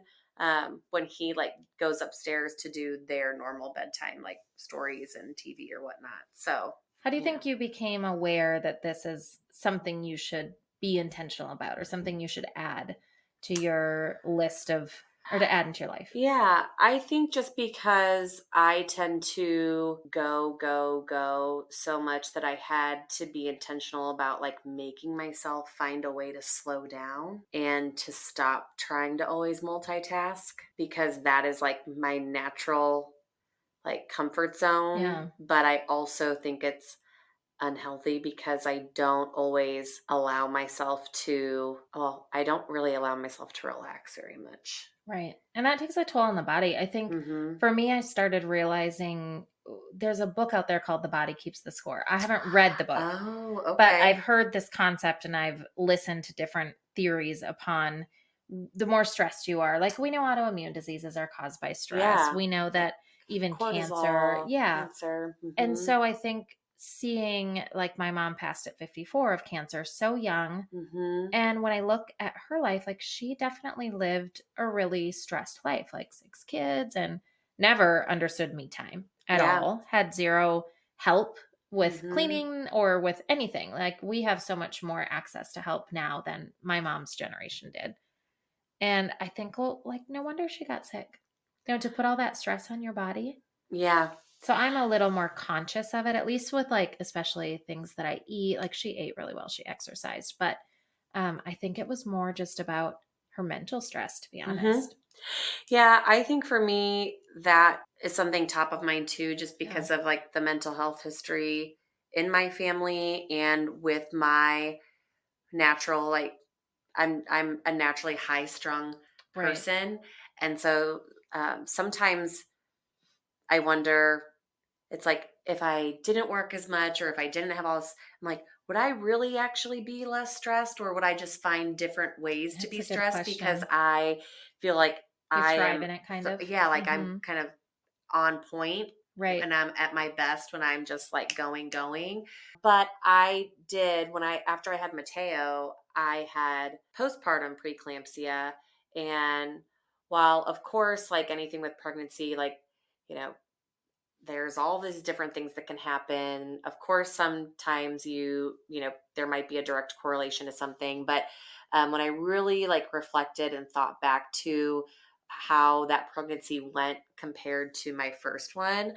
when he like goes upstairs to do their normal bedtime, like stories and TV or whatnot. So, How do you yeah. think you became aware that this is something you should be intentional about or something you should add to your list of, or to add into your life? Yeah, I think just because I tend to go, go, go so much that I had to be intentional about like making myself find a way to slow down and to stop trying to always multitask because that is like my natural like comfort zone. Yeah. But I also think it's unhealthy because I don't always allow myself to, well, I don't really allow myself to relax very much. Right. And that takes a toll on the body. I think Mm-hmm. for me, I started realizing there's a book out there called The Body Keeps the Score. I haven't read the book, Oh, but I've okay. heard this concept and I've listened to different theories upon the more stressed you are. Like we know autoimmune diseases are caused by stress. Yeah, We know like that even cancer, cortisol, yeah. cancer. And Mhm. so I think seeing like my mom passed at 54 of cancer so young, Mhm. and when I look at her life, like she definitely lived a really stressed life, like 6 kids and never understood me time at Yeah. all, had zero help with Mhm. cleaning or with anything. Like we have so much more access to help now than my mom's generation did. And I think, well, like, no wonder she got sick. To put all that stress on your body. Yeah. So I'm a little more conscious of it, at least with like, especially things that I eat. Like she ate really well, she exercised, but I think it was more just about her mental stress, to be Mhm. honest. Yeah, I think for me that is something top of mind too just Yeah. because of like the mental health history in my family and with my natural like I'm a naturally high strung Right. person and so sometimes I wonder. It's like if I didn't work as much or if I didn't have all this, I'm like, would I really actually be less stressed or would I just find different ways to That's be a good stressed because question. I feel like You I thrive am, in it, kind of. yeah, like I'm Hmm. kind of on point Right. and I'm at my best when I'm just like going, going. But I did after I had Mateo, I had postpartum preeclampsia. And while, of course, like anything with pregnancy, like, you know, there's all these different things that can happen. Of course, sometimes there might be a direct correlation to something, but when I really like reflected and thought back to how that pregnancy went compared to my first one,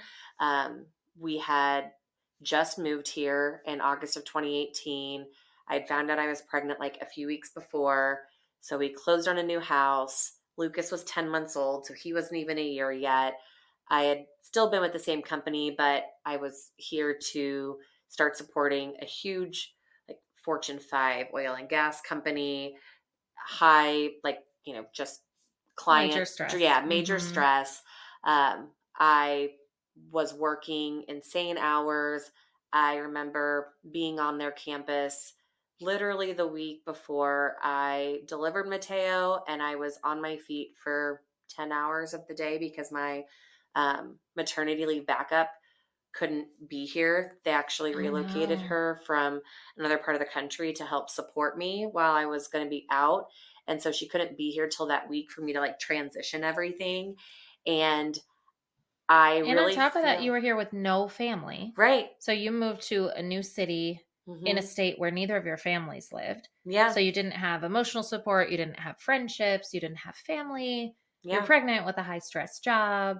we had just moved here in August of 2018. I'd found out I was pregnant like a few weeks before. So we closed on a new house. Lucas was 10 months old, so he wasn't even a year yet. I had still been with the same company, but I was here to start supporting a huge, like Fortune 5 oil and gas company. high, like, just client, Major stress. major Mhm. stress. I was working insane hours. I remember being on their campus literally the week before I delivered Mateo, and I was on my feet for 10 hours of the day because my maternity leave backup couldn't be here. They actually Oh, relocated no. her from another part of the country to help support me while I was going to be out. And so she couldn't be here till that week for me to like transition everything. And I And on really top of that, you feel were here with no family. right. So you moved to a new city in a Hmm. state where neither of your families lived. So Yeah. you didn't have emotional support, you didn't have friendships, you didn't have family. You're Yeah. pregnant with a high stress job,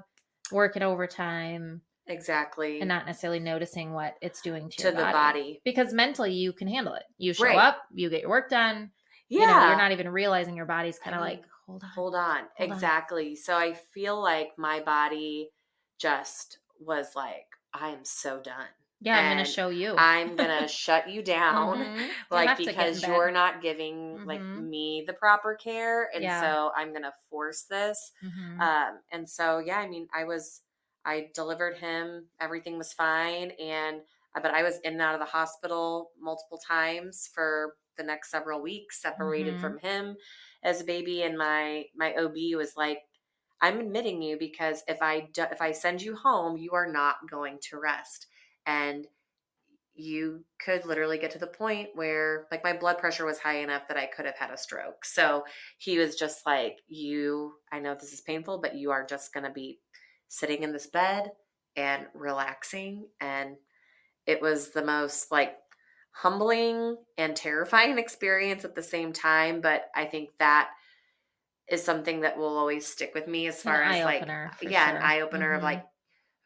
working overtime, and Exactly. not necessarily noticing what it's doing to your To the body. body. Because mentally you can handle it. You show Right. up, you get your work done. You're Yeah. not even realizing your body's I kind of like, mean, hold on, hold on. hold on. Exactly. So I feel like my body just was like, I am so done. Yeah, I'm going to And show you. I'm going to shut you down, Mm-hmm. You like, have to get in because bed. you're not giving like Mm-hmm. me the proper care. And Yeah. so I'm going to force this. Mm-hmm. And so, yeah, I mean, I delivered him, everything was fine. But I was in and out of the hospital multiple times for the next several weeks, separated Mm-hmm. from him as a baby. And my OB was like, I'm admitting you because if I send you home, you are not going to rest. And you could literally get to the point where like my blood pressure was high enough that I could have had a stroke. So he was just like, I know this is painful, but you are just going to be sitting in this bed and relaxing. And it was the most like humbling and terrifying experience at the same time. But I think that is something that will always stick with me as It's an far as eye like, opener for yeah, an sure. eye opener of Mm-hmm. like,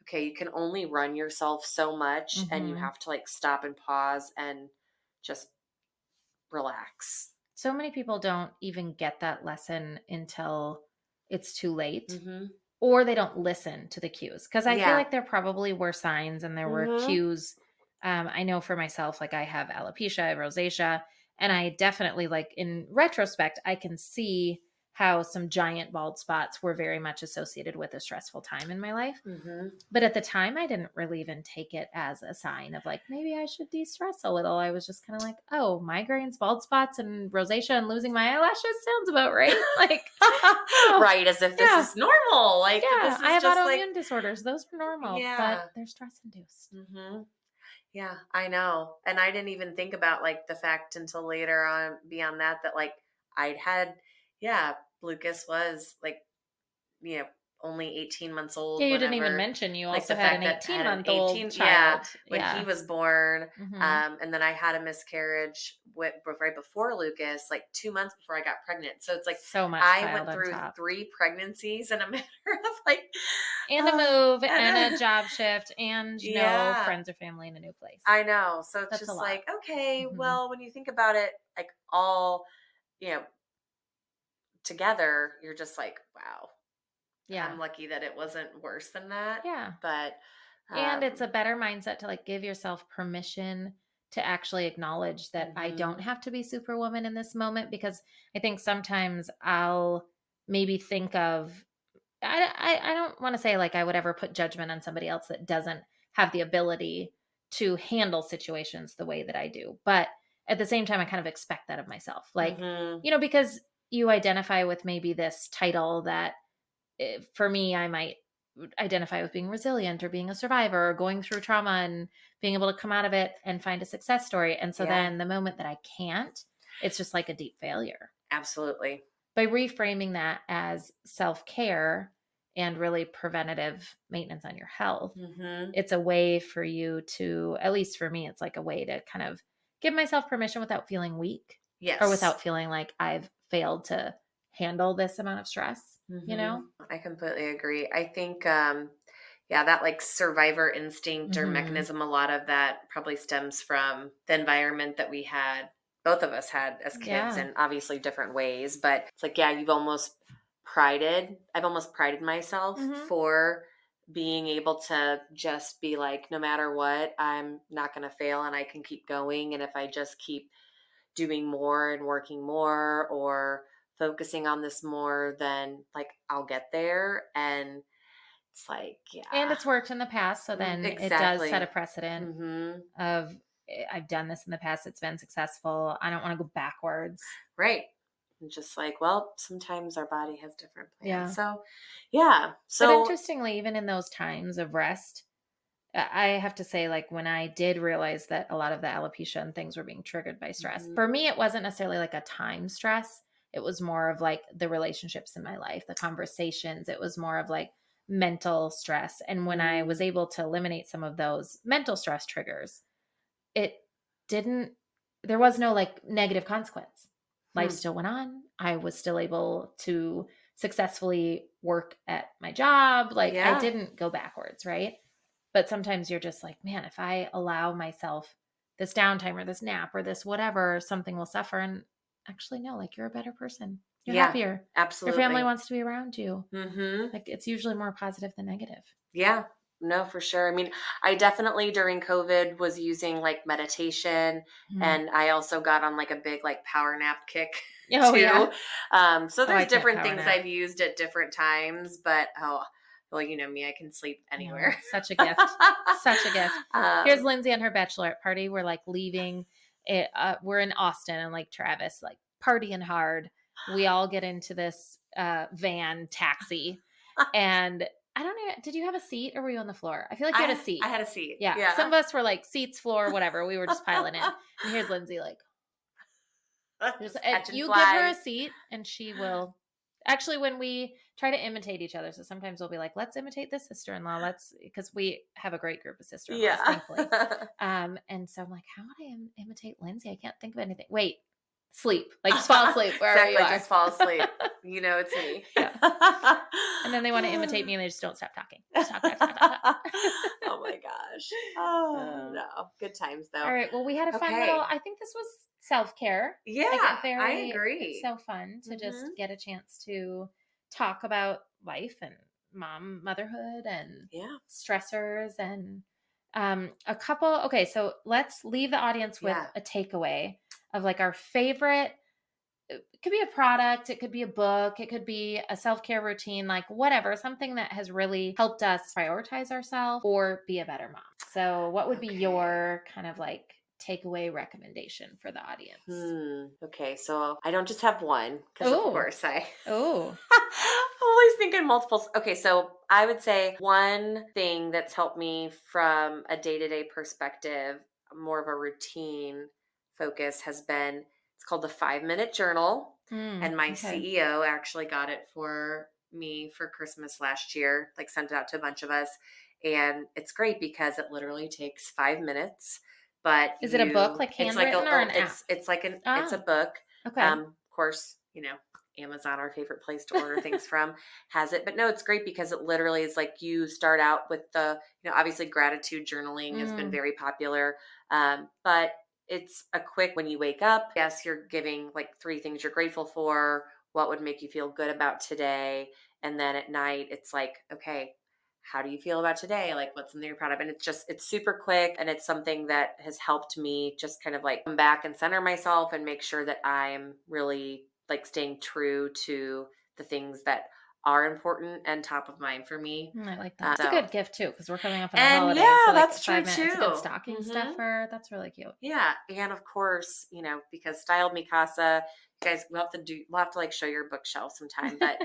okay, you can only run yourself so much and you Mm-hmm. have to like stop and pause and just relax. So many people don't even get that lesson until it's too late, Mm-hmm. or they don't listen to the cues. Because I feel Yeah. like there probably were signs and there were Mm-hmm. cues. I know for myself, like I have alopecia, I have rosacea, and I definitely, like in retrospect, I can see how some giant bald spots were very much associated with a stressful time in my life. Mm-hmm. But at the time, I didn't really even take it as a sign of like, maybe I should de stress a little. I was just kind of like, oh, migraines, bald spots, and rosacea and losing my eyelashes sounds about right. Like, oh, Right. As if this yeah, is normal. Like yeah, this I is have just like, autoimmune disorders. Those are normal, but yeah. they're stress induced. Mm-hmm. Yeah, I know. And I didn't even think about like the fact until later on beyond that like I'd had, yeah, Lucas was like, you know, only 18 months Yeah, old you didn't even whenever, mention you like the also had an fact that I had an 18-month-old 18, yeah, child. when he Yeah. was born. Mm-hmm. And then I had a miscarriage right before Lucas, like 2 months before I got pregnant. So it's like So much I piled went on through top. 3 pregnancies in a matter of like, And a move and a and job shift and no yeah, friends or family in a new place. I know. So it's That's a just lot. like, okay, Mm-hmm. well, when you think about it, like all, you know, together, you're just like, wow, Yeah. I'm lucky that it wasn't worse than that. Yeah. But, And it's a um, better mindset to like give yourself permission to actually acknowledge that I don't mhm. have to be superwoman in this moment, because I think sometimes I'll maybe think of I don't want to say like I would ever put judgment on somebody else that doesn't have the ability to handle situations the way that I do. But at the same time, I kind of expect that of myself. Like, Mhm. because you identify with maybe this title that for me, I might identify with being resilient or being a survivor or going through trauma and being able to come out of it and find a success story. And so Yeah, then the moment that I can't, it's just like a deep failure. absolutely. By reframing that as self care and really preventative maintenance on your health, Mhm. it's a way for you to, at least for me, it's like a way to kind of give myself permission without feeling weak or Yes. without feeling like I've failed to handle this amount of stress, you Mhm. know? I completely agree. I think, yeah, that like survivor instinct or Hmm. mechanism, a lot of that probably stems from the environment that we had, both of us had as kids Yeah. in obviously different ways. But it's like, yeah, I've almost prided myself Hmm. for being able to just be like, no matter what, I'm not going to fail and I can keep going. And if I just keep doing more and working more or focusing on this more, then like I'll get there. And it's like, And yeah, it's worked in the past, so then it does set a exactly. precedent Mm-hmm. of I've done this in the past, it's been successful. I don't want to go backwards. Right. And just like, well, sometimes our body has different plans. Yeah. So, yeah. But So, interestingly, even in those times of rest, I have to say, like, when I did realize that a lot of the alopecia and things were being triggered by stress, mhm, for me, it wasn't necessarily like a time stress. It was more of like the relationships in my life, the conversations. It was more of like mental stress. And when I was mm, able to eliminate some of those mental stress triggers, it didn't, there was no like negative consequence. Life hmm, still went on. I was still able to successfully work at my job. Like I yeah, didn't go backwards, right? But sometimes you're just like, man, if I allow myself this downtime or this nap or this whatever, something will suffer. And actually, no, like you're a better person. You're yeah, happier. Your family absolutely. wants to be around you. Mm-hmm. Like it's usually more positive than negative. Yeah, no, for sure. I mean, I definitely during COVID was using like meditation, Mm. and I also got on like a big like power nap kick Oh, yeah. too. So Oh, I there's can't different power things nap. I've used at different times, but oh, well, you know me, I can sleep No, anywhere. it's such a gift. Such a gift. Here's um, Lindsay on her bachelorette party. We're like leaving. We're in Austin and like Travis, like partying hard. We all get into this van taxi, and I don't know. Did you have a seat or were you on the floor? I feel like you had a I seat. had a seat. Yeah. Some Yeah. of us were like seats, floor, whatever. We were just piling in. And here's Lindsay, like, Just and catching you give her a flies. seat and she will. Actually, when we try to imitate each other, so sometimes we'll be like, let's imitate this sister-in-law. Because we have a great group of sister-in-laws, Yeah. thankfully. And so I'm like, how would I imitate Lindsay? I can't think of anything. Wait, sleep. Like just fall asleep wherever you Exactly. are. Just fall asleep. You know, it's me. Yeah. And then they want to imitate me and they just don't stop talking. Just talk, talk, talk, talk, talk. Oh my gosh. Oh Uh, no. Good times all though. right. Well, we had a fun little, Okay. I think this was self-care. Like Yeah, I it's agree. so fun to just Hmm. get a chance to talk about life and motherhood and Yeah. stressors and a couple. Okay. So let's leave the audience with Yeah. a takeaway of like our favorite. It could be a product, it could be a book, it could be a self-care routine, like whatever, something that has really helped us prioritize ourselves or be a better mom. So, what would be Okay. your kind of like takeaway recommendation for the audience? Okay, so I don't just have one because, of Oh, course, I oh, always think in multiples. Okay, so I would say one thing that's helped me from a day to day perspective, more of a routine focus, has been it's called the 5 minute journal. And my okay. CEO actually got it for me for Christmas last year, like sent it out to a bunch of us. And it's great because it literally takes 5 minutes, but Is it a book, you like it's like handwritten or an app? it's like it's a Ah, book. okay. Of course, you know, Amazon, our favorite place to order things from, has it. But no, it's great because it literally is like you start out with obviously gratitude journaling has been Mm, very popular. But it's a quick when you wake up. Yes, you're giving like three things you're grateful for, what would make you feel good about today. And then at night, it's like, okay, how do you feel about today? Like, what's something you're proud of? And it's super quick. And it's something that has helped me just kind of like come back and center myself and make sure that I'm really like staying true to the things that are important and top of mind for me. I like that. It's a So, good gift too because we're coming up on the and holidays. yeah, So, like that's true 5 minutes, it's a good too. stocking Hmm. stuffer. That's really cute. Yeah, and of course, because Styled Mikasa, you guys, we'll have to like show your bookshelf sometime, but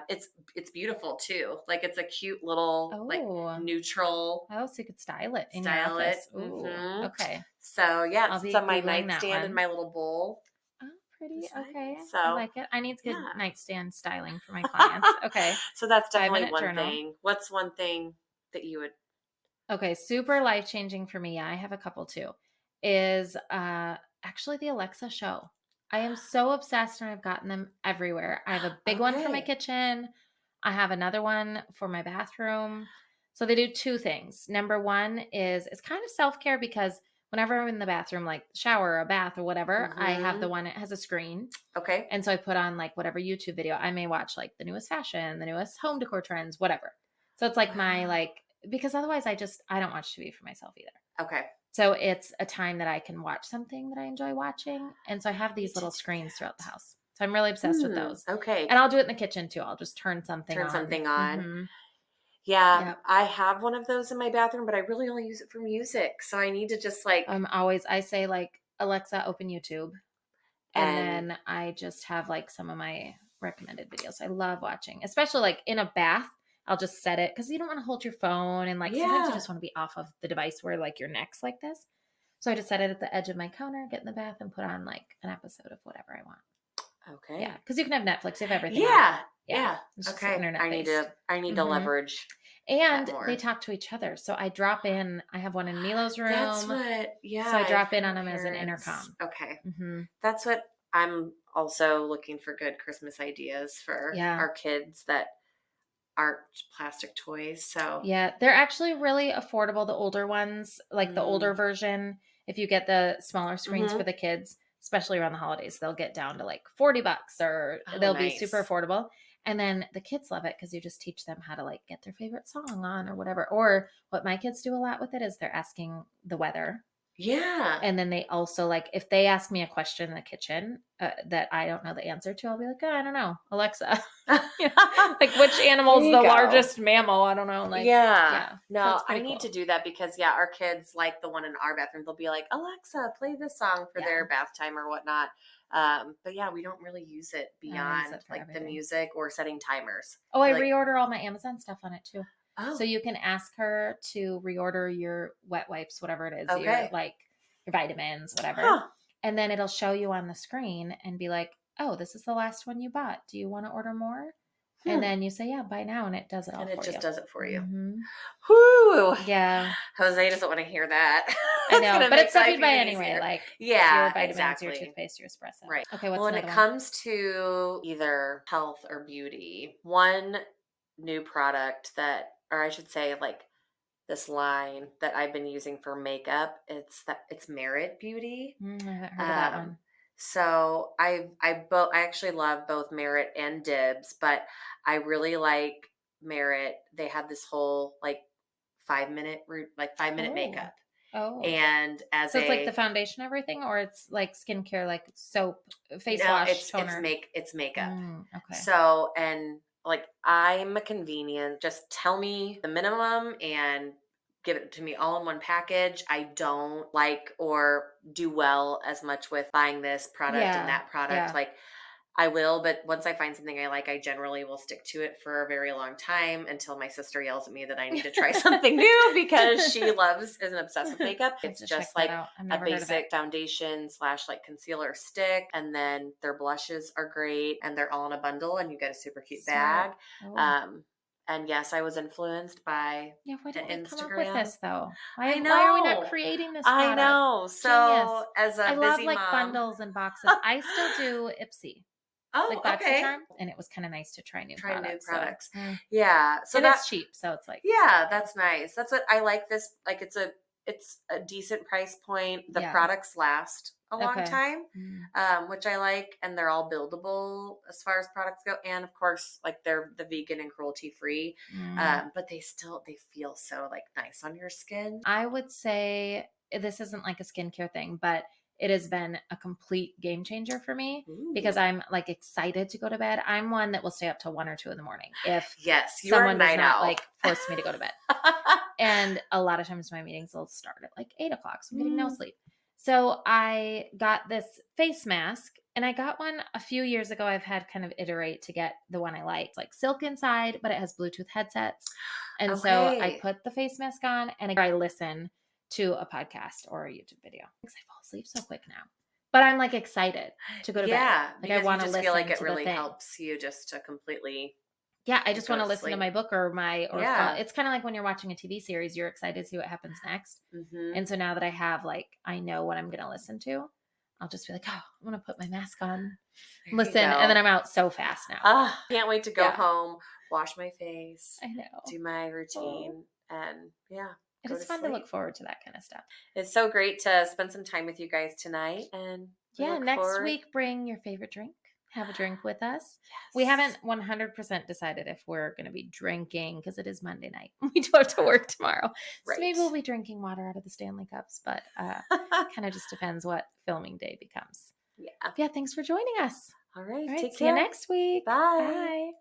it's beautiful too. Like it's a cute little like Oh, neutral oh, so you could style it in your style it. office. Ooh, okay. So yeah, I'll it's be on my Googling that nightstand in one. my little bowl Oh, pretty. beside Okay. me. I So like it. I need good yeah. nightstand styling for my clients. Okay. So that's five definitely minute one journal. thing. What's one thing that you would Okay. Super life changing for me. I have a couple too. Is actually the Alexa show. I am so obsessed and I've gotten them everywhere. I have a big one for my okay. kitchen. I have another one for my bathroom. So they do two things. Number one is it's kind of self care because whenever I'm in the bathroom, like shower or a bath or whatever, I have the Mm-hmm. one that has a screen. Okay. And so I put on like whatever YouTube video. I may watch like the newest fashion, the newest home decor trends, whatever. So it's like my Wow. like because otherwise I don't watch TV for myself either. Okay. So it's a time that I can watch something that I enjoy watching. And so I have I need these to little do screens throughout the that. house. So I'm really obsessed with those. Okay. And I'll do it in the kitchen too. I'll just turn something on. Mm-hmm. Yeah, Yep. I have one of those in my bathroom, but I really only use it for music. So I need to just like I say like, Alexa, open YouTube. And then I just have like some of my recommended videos. I love watching, especially like in a bath. I'll just set it because you don't want to hold your phone, and like sometimes you just want to be off of the device where like your neck's like this. So I just set it at the edge of my counter, get in the bath, and put on like an episode of whatever I want. Okay. Yeah, because you can have Netflix, you have everything. Yeah. Okay. I need to leverage. And they talk to each other. So I drop in. I have one in Milo's room. That's what. Yeah. So I drop in on them as an intercom. Okay. That's what I'm also looking for. Good Christmas ideas for our kids that aren't plastic toys. So yeah, they're actually really affordable. The older ones, like the older version, if you get the smaller screens for the kids, especially around the holidays, they'll get down to like $40 or they'll be super affordable. And then the kids love it because you just teach them how to like get their favorite song on or whatever. Or what my kids do a lot with it is they're asking the weather. Yeah. And then they also like, if they ask me a question in the kitchen that I don't know the answer to, I'll be like, oh, I don't know, Alexa. Like which animal's the largest mammal? I don't know. Like, No, so I need to do that because our kids like the one in our bathroom. They'll be like, Alexa, play this song for their bath time or whatnot. But we don't really use it beyond like everything. The music or setting timers. Oh, I reorder all my Amazon stuff on it too. Oh. So you can ask her to reorder your wet wipes, whatever it is, your vitamins, whatever. Huh. And then it'll show you on the screen and be like, oh, this is the last one you bought. Do you want to order more? And then you say, buy now. And it does it all for you. And it just does it for you. Whoo! Yeah. Jose doesn't want to hear that. I know, but it's stuff you'd buy anyway. Like your vitamins, your toothpaste, your espresso. Right. Okay, what's when it comes to either health or beauty, one new product that, or I should say like this line that I've been using for makeup, it's Merit Beauty. I haven't heard of that one. So I actually love both Merit and Dibs, but I really like Merit. They had this whole like 5-minute makeup. Oh. And so it's like the foundation, everything, or it's like skincare, like soap, face wash, toner. It's makeup. Okay. So, and like I'm a convenient, just tell me the minimum and give it to me all in one package. I don't like or do well as much with buying this product and that product. Yeah. Like I will, but once I find something I like, I generally will stick to it for a very long time until my sister yells at me that I need to try something new because she is obsessed with makeup. It's just like a basic foundation / like concealer stick. And then their blushes are great and they're all in a bundle and you get a super cute bag. And yes, I was influenced by why didn't we Instagram. Come up with this though? Why are we not creating this product? I know. So as a I busy love like mom, bundles and boxes. I still do Ipsy. Oh, like BoxyCharm, and it was kind of nice to try new products. So. Yeah, so that's cheap. So it's like that's nice. That's what I like. This like it's a decent price point. The products last a long time, which I like, and they're all buildable as far as products go. And of course, like they're the vegan and cruelty free, but they feel so like nice on your skin. I would say this isn't like a skincare thing, but it has been a complete game changer for me because I'm like excited to go to bed. I'm one that will stay up till 1 or 2 in the morning if someone does not like force me to go to bed. And a lot of times my meetings will start at like 8 o'clock. So I'm getting no sleep. So I got this face mask and I got one a few years ago. I've had kind of iterate to get the one I like. It's like silk inside, but it has Bluetooth headsets. And so I put the face mask on and I listen to a podcast or a YouTube video because I fall asleep so quick now. But I'm like excited to go to bed. Like I want to listen. I feel like it really helps you just to completely. Yeah, I just want to listen to my book or it's kind of like when you're watching a TV series, you're excited to see what happens next. And so now that I know what I'm going to listen to, I'll just be like, I'm going to put my mask on, listen, and then I'm out so fast now. Can't wait to go home, wash my face. I know. Do my routine and it is fun to look forward to that kind of stuff. It's so great to spend some time with you guys tonight. And next week, bring your favorite drink. Have a drink with us. Yes. We haven't 100% decided if we're going to be drinking because it is Monday night. We do have to work tomorrow. Right. So maybe we'll be drinking water out of the Stanley Cups, but kind of just depends what filming day becomes. Yeah. Thanks for joining us. All right. All right. Take See you care. next week. Bye. Bye.